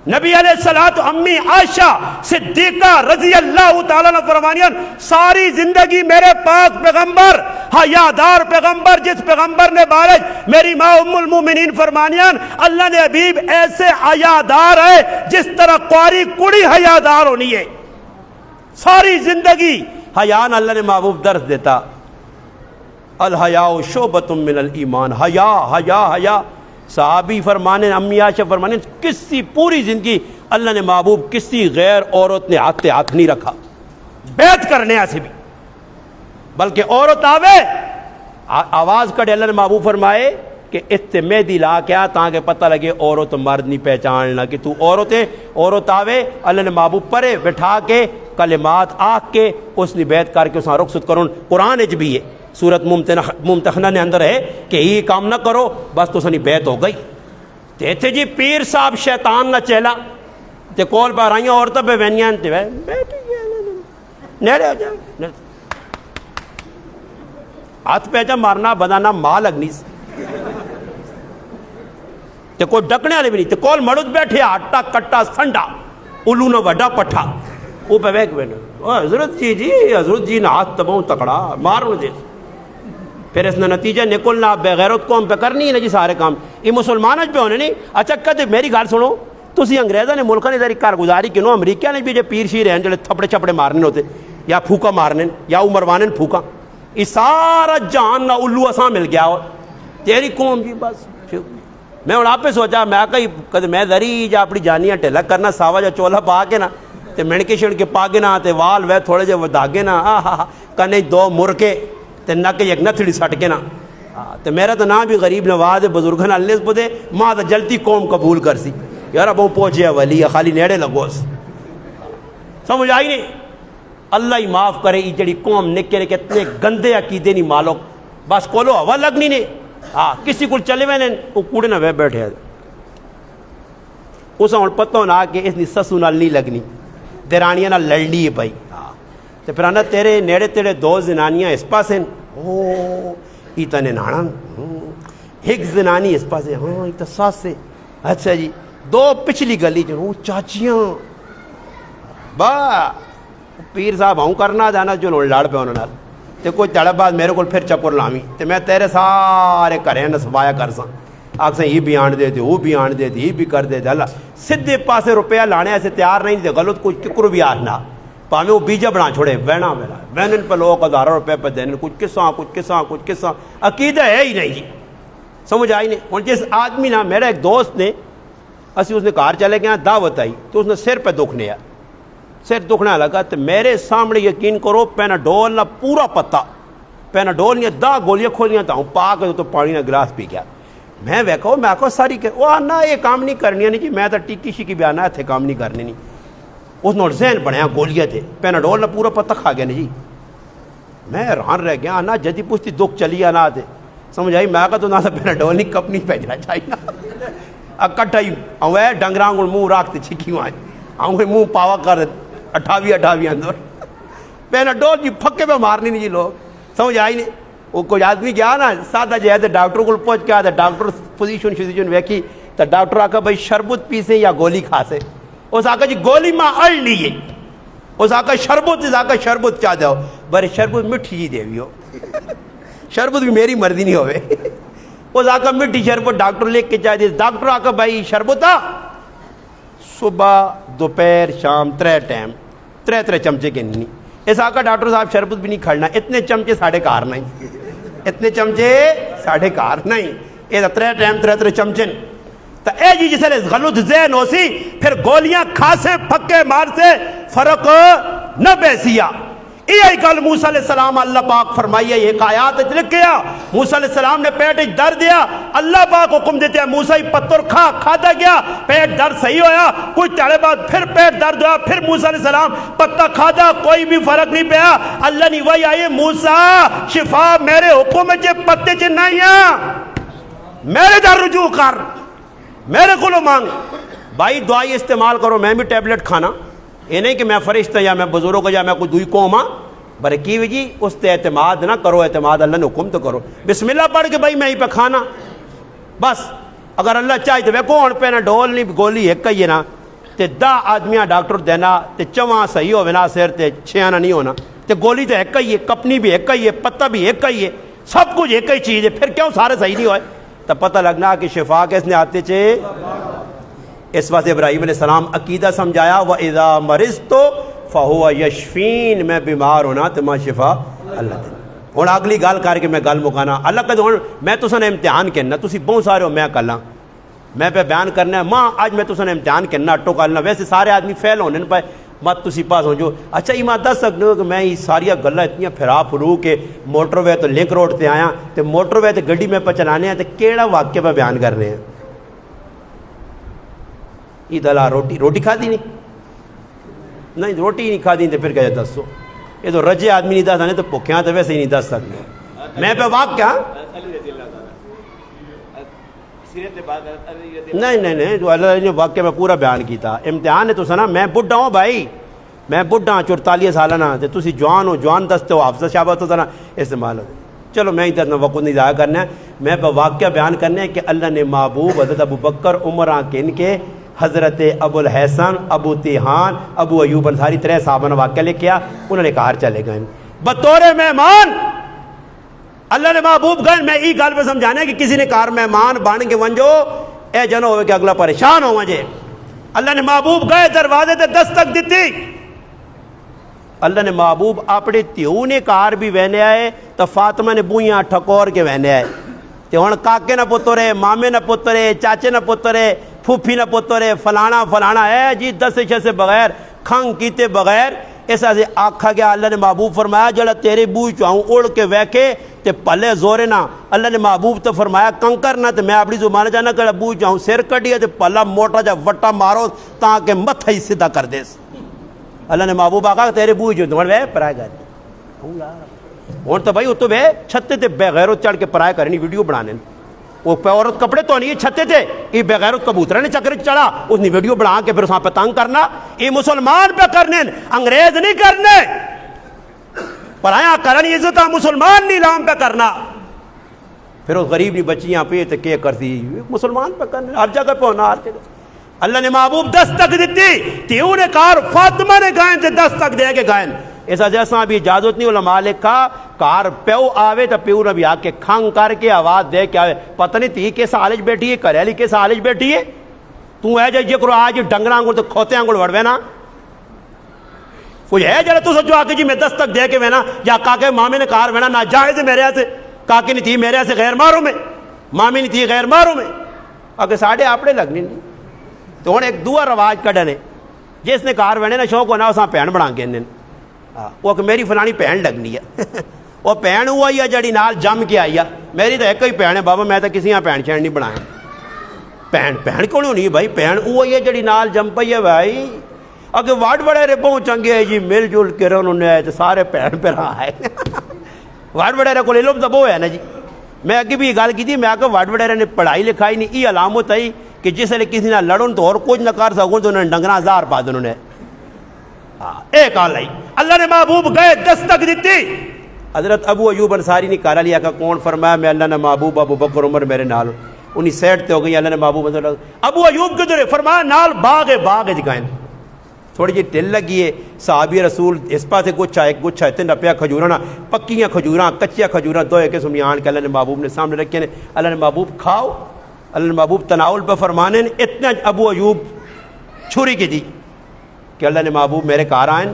A: نبی علیہ الصلوۃ امی عائشہ صدیقہ رضی اللہ تعالیٰ عنہ فرمانیاں ساری زندگی میرے پاک پیغمبر حیادار پیغمبر جس پیغمبر نے بارج میری ماں ام المومنین فرمانیاں اللہ نے حبیب ایسے حیادار ہے جس طرح قواری کڑی حیادار ہونی ہے ساری زندگی حیان اللہ نے محبوب درس دیتا الحیاء شعبۃ من الایمان حیا حیا حیا صحابی فرمانے امی عائشہ فرمانے کسی پوری زندگی اللہ نے محبوب کسی غیر عورت نے ہاتھ نہیں رکھا بیعت کرنے ایسے بھی بلکہ عورت آوے آواز کڑے اللہ نے محبوب فرمائے کہ اتنے مہدی لا کیا تاکہ پتہ لگے عورت مرد نہیں پہچاننا کہ تو عورت ہے عورت آوے اللہ نے محبوب پرے بٹھا کے کلمات آکھ کے اس نے بیعت کر کے اس نے رخصت کرون قرآن اچ بھی ہے سورت ممتحنہ نے اندر ہے کہ یہ کام نہ کرو بس تو سنی بیعت ہو گئی تے تھے جی پیر صاحب شیطان نہ چیلا تے کول پہ رائیاں عورتیں پہ وینیاں تے نیڑے ہو جائے ہاتھ پیچا مارنا بدانا ماں لگنی تے کوئی ڈکنے والے بھی نہیں تے کول مڑد بیٹھے آٹا کٹا سنڈا الو نہ وڈا پٹھا وہ پہ ویک بیٹھے حضرت جی حضرت جی نہ ہاتھ تباؤں تکڑا مارو دے پھر اس نے نتیجہ نکلنا بغیرت قوم پہ کرنی ہے نا جی سارے کام یہ مسلمانوں پہ ہونے نہیں اچھا کہتے میری گال سنو تسی انگریزوں نے ملکوں نے ذری کارگزاری کیوں امریکہ نے بھی جو پیر شیر ہیں جو تھپڑے چھپڑے مارنے ہوتے یا پھوکا مارنے یا مروانے پھوکا یہ سارا جہان نہ الو اساں مل گیا ہو تیری قوم جی بس میں ہوں آپ پہ سوچا میں کہیں میں ذری جا اپنی جانیاں ٹھیلا کرنا ساوا جا چولا پا کے نا تے منڑکے شڑکے پا کے نا تے وال وے تھوڑے جے داگے نا کنے دو مرکے تے نک یک نتھڑی سٹ کے نا تے میرا تو نام بھی غریب نواز بزرگاں نال نسبت ہے ماں تو جلتی قوم قبول کر سی یار اب وہ پہنچے ولی خالی نیڑے لگو سمجھ آئی نہیں اللہ ہی معاف کرے یہ جڑی قوم نکے نے کتنے گندے عقیدے نہیں مالک بس کولو ہوا لگنی نے کسی کو چلے ہوئے وہ کوڑے نہ وے بیٹھے اسے ہوں پتہ ہونا کہ اس نے سسو نال نہیں لگنی درانیاں نال لڑنی ہے بھائی تو پھر آنا تیرے نیڑے تیرے دو زنانیاں اس پاس ہیں یہ تو نانا ایک زنانی اس پاس ہے ہاں یہ تو ساس سے اچھا جی دو پچھلی گلی جو چاچیاں با پیر صاحب ہوں کرنا جانا جو لڑ پہ انہوں نے تے کوئی تڑپ بعد میرے کو پھر چکر لامی تے میں تیرے سارے گھریں نسوایا کر ساں آپ سے یہ بھی آن دے دے وہ بھی آن دے دے یہ بھی کر دے دے اللہ سدھے پاسے روپیہ لانے ایسے تیار نہیں دے غلط کچھ ککر بھی آنا پاہمیں وہ بیجا بنا چھوڑے وینا وینا وینن پہ لوگ ہزاروں روپے پہ دینے کچھ قصہ عقیدہ ہے ہی نہیں جی سمجھ آئی نہیں اور جس آدمی نا میرا ایک دوست نے اسی اس نے کار چلے گیا دعوت آئی تو اس نے سر پہ دکھنے آیا سر دکھنے لگا تو میرے سامنے یقین کرو پیناڈول نہ پورا پتا پیناڈول نے 10 گولیاں کھولیاں تھا پا کے تو پانی نہ گلاس پی گیا میں ویکھو میں آخو ساری کہ وہ آنا یہ کام نہیں کرنی نہیں جی میں تو ٹکی شکی بھی آنا اتنے کام نہیں کرنے نہیں اس نے ذہن بنیا گولیاں تھے پیناڈول نہ پورا پتا کھا گیا نہیں جی میں حیران رہ گیا آنا جدی پوچھتی دکھ چلی آنا آتے سمجھ آئی میں کہا تو نہ پیناڈول نہیں کپ نہیں بھیجنا چاہیے اکٹھا ہی اوے ڈنگراں کو منہ راکھتے چھکی وہاں آؤں منہ پاوا کر 28 اندر پیناڈول جی پھکے پہ مارنی نہیں جی لوگ سمجھ آئی نہیں وہ کوئی آدمی گیا نا سادہ جی ہے ڈاکٹر کو پہنچ کے آتا ڈاکٹر پوزیشن ویکھی تو ڈاکٹر آکا بھائی شربت پیسے یا گولی کھا سے اس آکا جی گولی ماں اڑ لیے اس آقا شربت چاہ دو بارے شربت مٹھی جی دے بھی ہو شربت بھی میری مرضی نہیں ہوئے اس آقا مٹھی شربت ڈاکٹر لے کے چاہ دے ڈاکٹر آقا بھائی شربت آ صبح دوپہر شام 3 ٹائم 3 چمچے کے نہیں اس آقا ڈاکٹر صاحب شربت بھی نہیں کھڑنا اتنے چمچے ساڑھے کار نہیں یہ 3 ٹائم 3 چمچے تو اے جی جسے غلط ذہن ہو سی پھر گولیاں کھاسے پھکے مار سے فرق نہ بیسیا یہ گل موسیٰ علیہ السلام اللہ پاک فرمائیے ایک آیات لکھ گیا موسیٰ علیہ السلام نے پیٹ درد دیا اللہ پاک حکم دیتے ہیں موسیٰ پتھر کھاتا گیا پیٹ درد صحیح ہویا کچھ تاڑے بعد پھر پیٹ درد ہوا پھر موسیٰ علیہ السلام پتہ کھاتا کوئی بھی فرق نہیں پیا اللہ نے وہی آئے موسیٰ شفا میرے حکم چے پتے چے نہیں میرے در رجوع کر میرے کو لو مانگ بھائی دعائی استعمال کرو میں بھی ٹیبلٹ کھانا یہ نہیں کہ میں فرشتہ یا میں بزرگ یا میں کوئی دوئی قوم ہاں برے کی وجہ اس تے اعتماد نہ کرو اعتماد اللہ نے حکم تو کرو بسم اللہ پڑھ کے بھائی میں ہی پہ کھانا بس اگر اللہ چاہے تو میں کون پہ نہ ڈھول نہیں گولی ایک ہی ہے نا تے 10 آدمیاں ڈاکٹر دینا تے 4 صحیح ہوئے نا سیر تے 6 آنا نہیں ہونا تے گولی تو ایک ہی ہے کپنی بھی ایک ہی ہے پتہ بھی ایک ہی ہے سب کچھ ایک ہی چیز ہے پھر کیوں سارے صحیح نہیں ہوئے تب پتہ لگنا کہ شفا کس نے آتے چھے اس واسطے ابراہیم علیہ السلام عقیدہ سمجھایا وَإِذَا مَرِضْتُ فَهُوَ يَشْفِينِ میں بیمار ہونا تو ماں شفا اللہ دے ہوں اگلی گل کر کے میں گل مکانا اللہ کہتے ہوں میں تو سن امتحان کرنا تسی بہت سارے ہو میں کلا میں پہ بیان کرنا ہے ماں آج میں تو سن امتحان کرنا اٹو کلنا ویسے سارے آدمی فیل ہونے پہ مت تسی پاس ہو جو اچھا یہ ماں دس سکتے ہو کہ میں یہ ساری گلیں اتنی پھرا پھرو کے موٹر وے تو لنک روڈ تے آیا تو موٹر وے تو گڈی میں پہ چلانے ہیں تو کیڑا واقعہ پہ بیان کر رہے ہیں عید اللہ روٹی کھا دی نہیں روٹی نہیں کھا دی تو پھر کہتے دسو یہ تو رجے آدمی نہیں دس آنے تو پکھیاں تو ویسے ہی نہیں دس سکتے میں پہ واقعہ نہیں جو اللہ نے واقعہ میں پورا بیان کی تھا امتحان ہے تو سنا میں بڈھا ہوں بھائی میں بڈھا ہوں 44 سالانہ تے تسی جوان ہو جوان دستے ہو حافظ شابت ہو سنا استعمال ہو چلو میں ادھر وقت نہیں ضائع کرنا ہے میں پہ واقعہ بیان کرنا ہے کہ اللہ نے محبوب حضرت ابو بکر عمر کن کے حضرت ابو الحسن ابو تیحان ابو ایوب انصاری 3 صحابہ نے واقعہ لے کیا انہوں نے کہا چلے گئے بطور مہمان اللہ نے محبوب گئے میں ای گل پہ سمجھانا کہ کسی نے کار مہمان بان کے ونجو اے جنو ہوئے کہ اگلا پریشان ہو وجہ اللہ نے محبوب گئے دروازے تے دستک دیتی اللہ نے محبوب اپنے تیو نے کار بھی وہنے آئے تو فاطمہ نے بوئیاں ٹھکور کے وہنے آئے تو ہن کاکے نہ پترے مامے نہ پترے چاچے نہ پترے پھوپھی نہ پترے فلانا ہے جی 10 سے بغیر کھنگ کیتے بغیر ایسا سے آکھا گیا اللہ نے محبوب فرمایا جڑا تیرے بوئی چاہوں اڑ کے ویکھے تے پلے زورے نہ اللہ نے محبوب تو فرمایا کنکر نہ تے میں اپنی زبان جانا کہ بوئی چاہوں سر کٹیا تے پلا موٹا جا وٹا مارو تاکہ متھا ہی سیدھا کر دیس اللہ نے محبوب آکھا تیرے بوئی جو دمڑ وے پرائے گئے ہوں تو بھائی وہ تو وے چھتے تے بے غیرت چڑھ کے پرائے کرنی ویڈیو بنانے وہ عورت کپڑے تو نہیں چھتے تھے یہ بغیرت کبوتر نے چکر چڑھا اس نے ویڈیو بنا کے پھر اس پہ تنگ کرنا یہ مسلمان پہ کرنے انگریز نہیں کرنے پرایا کرنی عزت مسلمان نہیں لام پہ کرنا پھر اس غریب نہیں بچیاں پہ تو کیا کرتی مسلمان پہ کرنے ہر جگہ پہ ہونا ہر جگہ اللہ نے محبوب دستک دیتی تیوں نے کار فاطمہ نے گائن تے دستک دے کے گائن ایسا جیسا بھی اجازت نہیں علماء لکھا کار پیو آوے تو پیو نبی آ کے کھنگ کر کے آواز دے کے آوے پتہ نہیں تھی کس حالج بیٹھی ہے کریلی کس حالج بیٹھی ہے تو ہے جی کرو آج ڈنگر آنگل تو کھوتے آنگل وڑوے نا کوئی ہے جڑا تو سوچو آکے جی میں دستک دے کے وینا یا کاکے مامی نے کار وینا ناجائز ہے میرے سے کاکے نہیں تھی میرے سے غیر ماروں میں مامی نہیں تھی غیر ماروں میں آگے ساڑھے آپڑے لگنی نہیں تو ہوں ایک دعا رواج کڈنے جس نے کار وینے نا شوق ہونا اساں پہن بنا کے وہ کہ میری فلانی پہن لگنی ہے وہ پہن ہوا ہی ہے جڑی نال جم کے آئی ہے میری تو ایک ہی پہن ہے بابا میں تو کسی یہاں پہن چین نہیں بنایا پہن کیوں نہیں بھائی پہن ہوا ہی ہے جڑی نال جم پئی ہے بھائی اگر واڈ بڑے رے بہت چنگے ہے جی مل جل کے انہوں نے آئے تو سارے پہن پہ رہا ہے واڈ وڈیرے کو علم تو وہ ہے نا جی میں اگے بھی یہ گل کی تھی میں آگے واڈ وڈیرے نے پڑھائی لکھائی نہیں یہ علامت ہے کہ جس نے کسی نہ لڑن تو اور کچھ نہ کر سکوں تو انہوں نے ڈنگنا ہزار پا انہوں نے ایک آل آئی اللہ نے محبوب گئے دستک دیتی حضرت ابو ایوب انصاری نے کہا لیا کہ کون فرمایا میں اللہ نے محبوب ابو بکر عمر میرے نال انہیں سیٹ تے ہو گئی اللہ نے محبوب ابو ایوب کے درے فرمایا نال باغ جگائیں تھوڑی جی ٹل لگی ہے صحابی رسول اس پاس گچھا ایک گچھا اتنے ڈپیا کھجوراں پکیاں کھجوراں کچیا کھجوراں دو ایک قسم آن کے اللہ نے محبوب نے سامنے رکھے نے اللہ نے محبوب کھاؤ اللہ نے محبوب تناول پہ فرمانے اتنا ابو ایوب چھری کی دی کہ اللہ نے محبوب میرے کار آئیں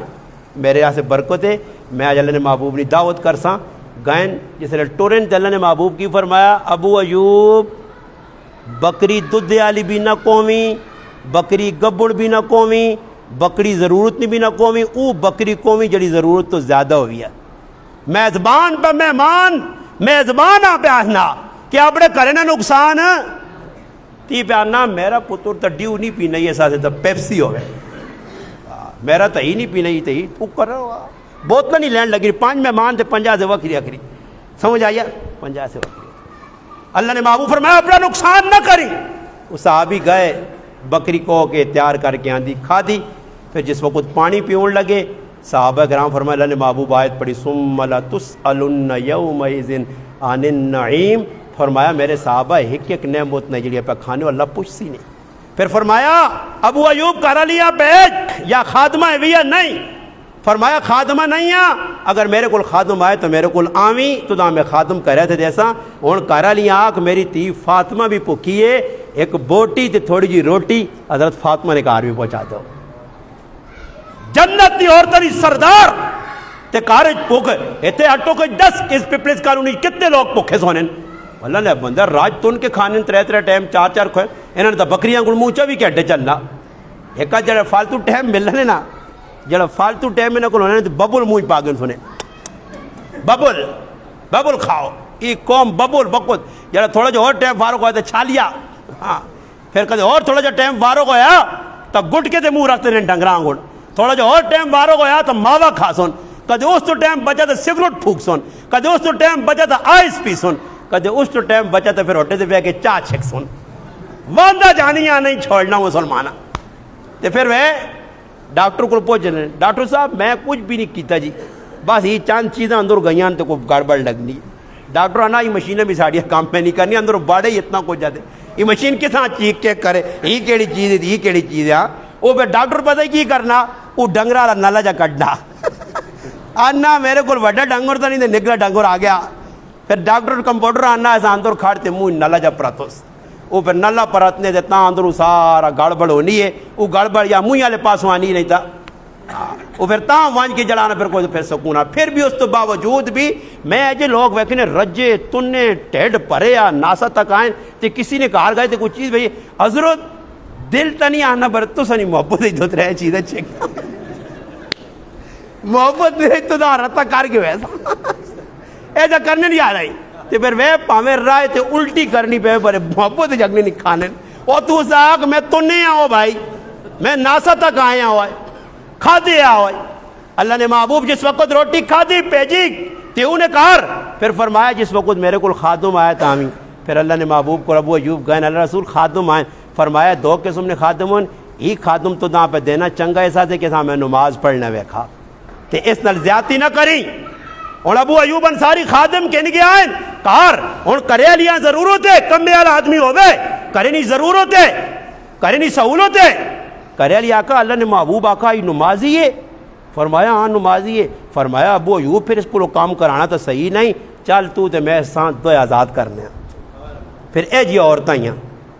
A: میرے یہاں سے برکت ہے میں آج اللہ نے محبوب نے دعوت کرساں گائن جس لئے ٹورن تے اللہ نے محبوب کی فرمایا ابو ایوب بکری دودھ والی بھی نہ قومی بکری گبڑ بھی نہ قومی بکری ضرورت نہیں بھی نہ قومی او بکری قومی جڑی ضرورت تو زیادہ ہوئی ہے میزبان پہ مہمان میزبان آ پہ آنا کیا اپنے کرے نا نقصان تی پہ آنا میرا پتر تا ڈیو نہیں پینا یہ ساتھ تا پیپسی ہو گئے میرا تا ہی نہیں پینا یہ تا ہی پھوک کر رہا ہوا بوتل نہیں لین لگی 5 مہمان تے 50 سے وکری اکری سمجھ آیا 50 سے وکری اللہ نے محبوب فرمایا اپنا نقصان نہ کری وہ صحابی گئے بکری کو کے تیار کر کے آندھی کھا دی پھر جس وقت پانی پیون لگے صحابہ کرام فرمایا اللہ نے محبوب آیت پڑھی ثم لتسألن یومئذ عن النعیم فرمایا میرے صحابہ ایک نعمت نے جڑی پہ کھانے اللہ پوچھتی نہیں پھر فرمایا ابو ایوب کرا لیا بیچ یا خادمہ ہے یا نہیں فرمایا خادمہ نہیں ہے اگر میرے کو خادم آئے تو میرے کو آویں تو دا میں خادم کر رہے تھے جیسا ہوں کرا لیا آکھ میری تی فاطمہ بھی پکی ہے ایک بوٹی تے تھوڑی جی روٹی حضرت فاطمہ نے کار بھی پہنچا دو جنت دی عورتیں سردار تے کارج پوکھ ایتے ہٹو کے 10 کس پیپلز کالونی کتنے لوگ پوکھے سونے اللہ نے بندہ راج تن کے کھانے 3 ٹائم 4 کھوئے انہوں نے تو بکریاں گل مونچا بھی کہتے چلنا ایک جڑا فالتو ٹائم ملنے نا جڑا فالتو ٹائم میں نہ کو انہوں نے ببل مونچ پاگن سنے ببل کھاؤ یہ قوم ببل بکت جڑا تھوڑا جو اور ٹائم فارغ ہوا تو چھالیا ہاں پھر کہتے اور تھوڑا جو ٹائم فارغ ہویا تو گٹ کے تے منہ رکھتے رہے ڈنگراں گڑ تھوڑا جو اور ٹائم فارغ ہویا تو ماوا کھا سن کدے اس تو ٹائم بچا تو سگریٹ پھوک سن کدے اس تو ٹائم بچا تو آئس پی سن کدے اس تو ٹائم بچا تو پھر ہوٹے سے پہ کے چاہ چھک سن واندہ جانیاں نہیں چھوڑنا مسلمانہ تو پھر وہ ڈاکٹر کو پہنچنے ڈاکٹر صاحب میں کچھ بھی نہیں کیتا جی بس یہ چند چیزیں اندر گئیاں تو کوئی گڑبڑ لگنی ڈاکٹر آنا یہ مشینیں بھی ساڑیاں کام پہ نہیں کرنی اندر باڑے ہی اتنا کچھ جاتے یہ مشین کس طرح چیک چیک کرے یہ کیڑی چیز ہے یہ کیڑی چیز ہے وہ پھر ڈاکٹر پتہ ہی کی کرنا وہ ڈنگرا والا نالا جا کٹنا آنا میرے کو وڈا ڈنگر تو نہیں تو نگلا ڈنگر آ گیا پھر ڈاکٹر کمپاؤنڈر آنا ایسا اندر کھاڑتے منہ نالا جا پراتوس وہ پھر نالا پراتنے دیتا اندر سارا گڑبڑ ہونی ہے وہ گڑبڑ یا منہ والے پاس آنی نہیں تھا وہ پھر تاں وانج کے جلانا پھر کوئی پھر سکونا پھر بھی اس تو باوجود بھی میں ایجے لوگ ویکھنے رجے تنے ٹیڈ پرے یا ناسا تک آئیں تو کسی نے کہا گئے تو کوئی چیز بھئی حضرت دل تا نہیں آنا برتو سا نہیں محبت ہی دوت رہے چیزیں چیک محبت نہیں تو دا رتا کار کے ویسا ایسا کرنے نہیں آ رہی تو پھر وہ پاویں رائے تو الٹی کرنی پہ پر محبت جگنے نہیں کھانے اور تو ساکھ میں تو نہیں آؤ بھائی میں ناسا تک آیا ہوا ہے کھا دیا ہوا ہے اللہ نے محبوب جس وقت روٹی کھا دی پیجی تیوں نے کار پھر فرمایا جس وقت میرے کو خادم آیا تامی پھر اللہ نے محبوب کو ابو ایوب گئے اللہ رسول خادم آئے فرمایا 2 قسم نے خادم ہوں ایک خادم تو داں پہ دینا چنگا ایسا تھے کہ میں نماز پڑھنے ویکھا تے اس نال زیادتی نہ کری اور ابو ایوب انصاری خادم کہنے کے آئیں کار اور کرے لیاں ضرورت ہے کم بیال آدمی ہوئے کرے نہیں ضرورت ہے کرے نہیں سہولت ہے کرے لیا آقا اللہ نے محبوب آقا یہ نمازی ہے فرمایا ہاں نمازی ہے فرمایا ابو ایوب پھر اس کو کام کرانا تو صحیح نہیں چل تو تے میں سانت دو آزاد کرنے پھر اے جی عورتیں ہیں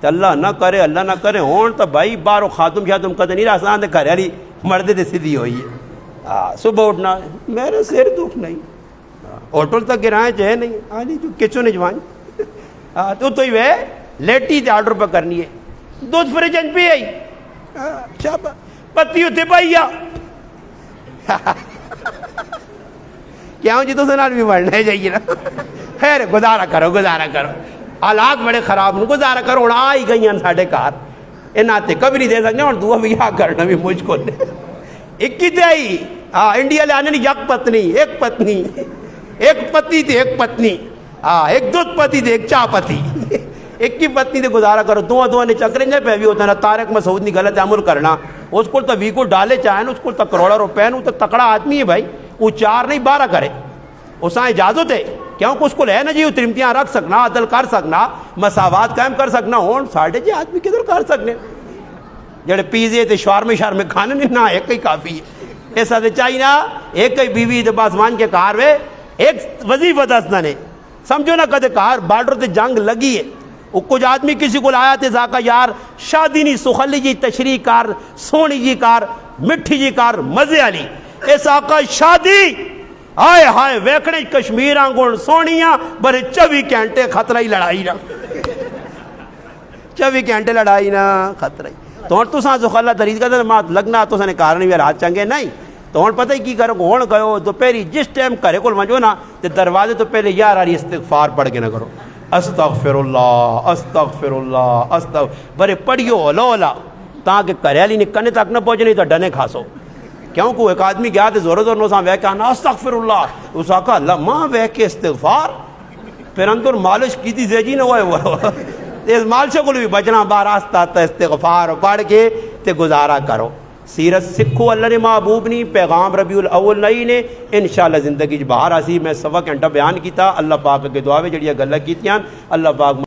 A: تو اللہ نہ کرے ہون تو بھائی بارو خاتم شاتم کدے نہیں راسان دے کرے لی مردے دے سیدھی ہوئی ہے صبح اٹھنا میرے سر دکھ نہیں ہوٹل تک گرائیں چاہے نہیں آنی تو کچھو نہیں جوائیں تو ہی وہ لیٹی تے آرڈر پہ کرنی ہے دودھ فریجن پہ آئی شابہ پتی ہوتے پائیا کیا ہوں جی تو سنال بھی مرنے جائیے نا خیر گزارا کرو حالات بڑے خراب نو گزارا کرو اور آئی گئی ہیں ساڑھے کار انہاں تے کبھی نہیں دے سکتے اور دعا بھی یہاں کرنا بھی مجھ کو لے ایک کی تے آئی انڈیا لے آنے نہیں یک پتنی ایک پتی تے ایک پتنی ایک دودھ پتی تے ایک چاہ پتی ایک کی پتنی تے گزارا کرو دعا نے چکریں جائے پہ بھی ہوتا ہے نا طارق مسعود نہیں غلط عمل کرنا اس کو تو وی کو ڈالے چاہیں اس کو تو کروڑا روپے نو تو تکڑا آدمی ہے بھائی وہ 4 نہیں 12 کرے اس آئیں اجازت ہے کیونکہ اس کو لے نا جی وہ ترمتیاں رکھ سکنا عدل کر سکنا مساوات قائم کر سکنا ہون ساڑھے جی آدمی کدھر کر سکنے جڑے پیزے تے شارمے کھانے نے نہ ایک ہی کافی ہے ایسا تے چاہیے نا ایک ہی بیوی تے بس مان کے کار وے ایک وظیفہ دسنا نے سمجھو نا کدے کار بارڈر تے جنگ لگی ہے وہ کچھ آدمی کسی کو آیا تے زاکا یار شادی نہیں سخلی جی تشریح کار سونی جی کار مٹھی جی کار مزے والی اس آقا شادی آئے ہائے ویکھنے کشمیر آنگون سونیاں برے 24 گھنٹے خطرہ ہی لڑائی نا 24 گھنٹے لڑائی نا خطرہ ہی تو تو ساں سخلا طریق کا مات لگنا تو سنے کارن بھی رات چنگے نہیں تو ہن پتہ ہی کی کرو ہن گئو تو پہلی جس ٹائم گھرے کول ونجو نا تے دروازے تو پہلے یار آری استغفار پڑھ کے نہ کرو استغفر اللہ استغفر اللہ برے پڑھیو لولا تاکہ گھر والی نے کنے تک نہ پہنچے نہیں تو ڈنے کھاسو کیوں کو ایک آدمی گیا تے زور نو سا وے کہ انا استغفر اللہ اس آقا اللہ ماں وے کے استغفار پھر اندر مالش کیتی زیجی نہ ہوئے اس مالشوں کو بھی بچنا باراستہ استغفار پڑھ کے تے گزارا کرو سیرت سکھو اللہ نے محبوب نہیں پیغام ربیع الاول نہیں نے انشاءاللہ زندگی باہر آسی میں سوا گھنٹہ بیان کیتا اللہ پاک کے دعا میں جڑیاں گلاں کیتیاں اللہ پاک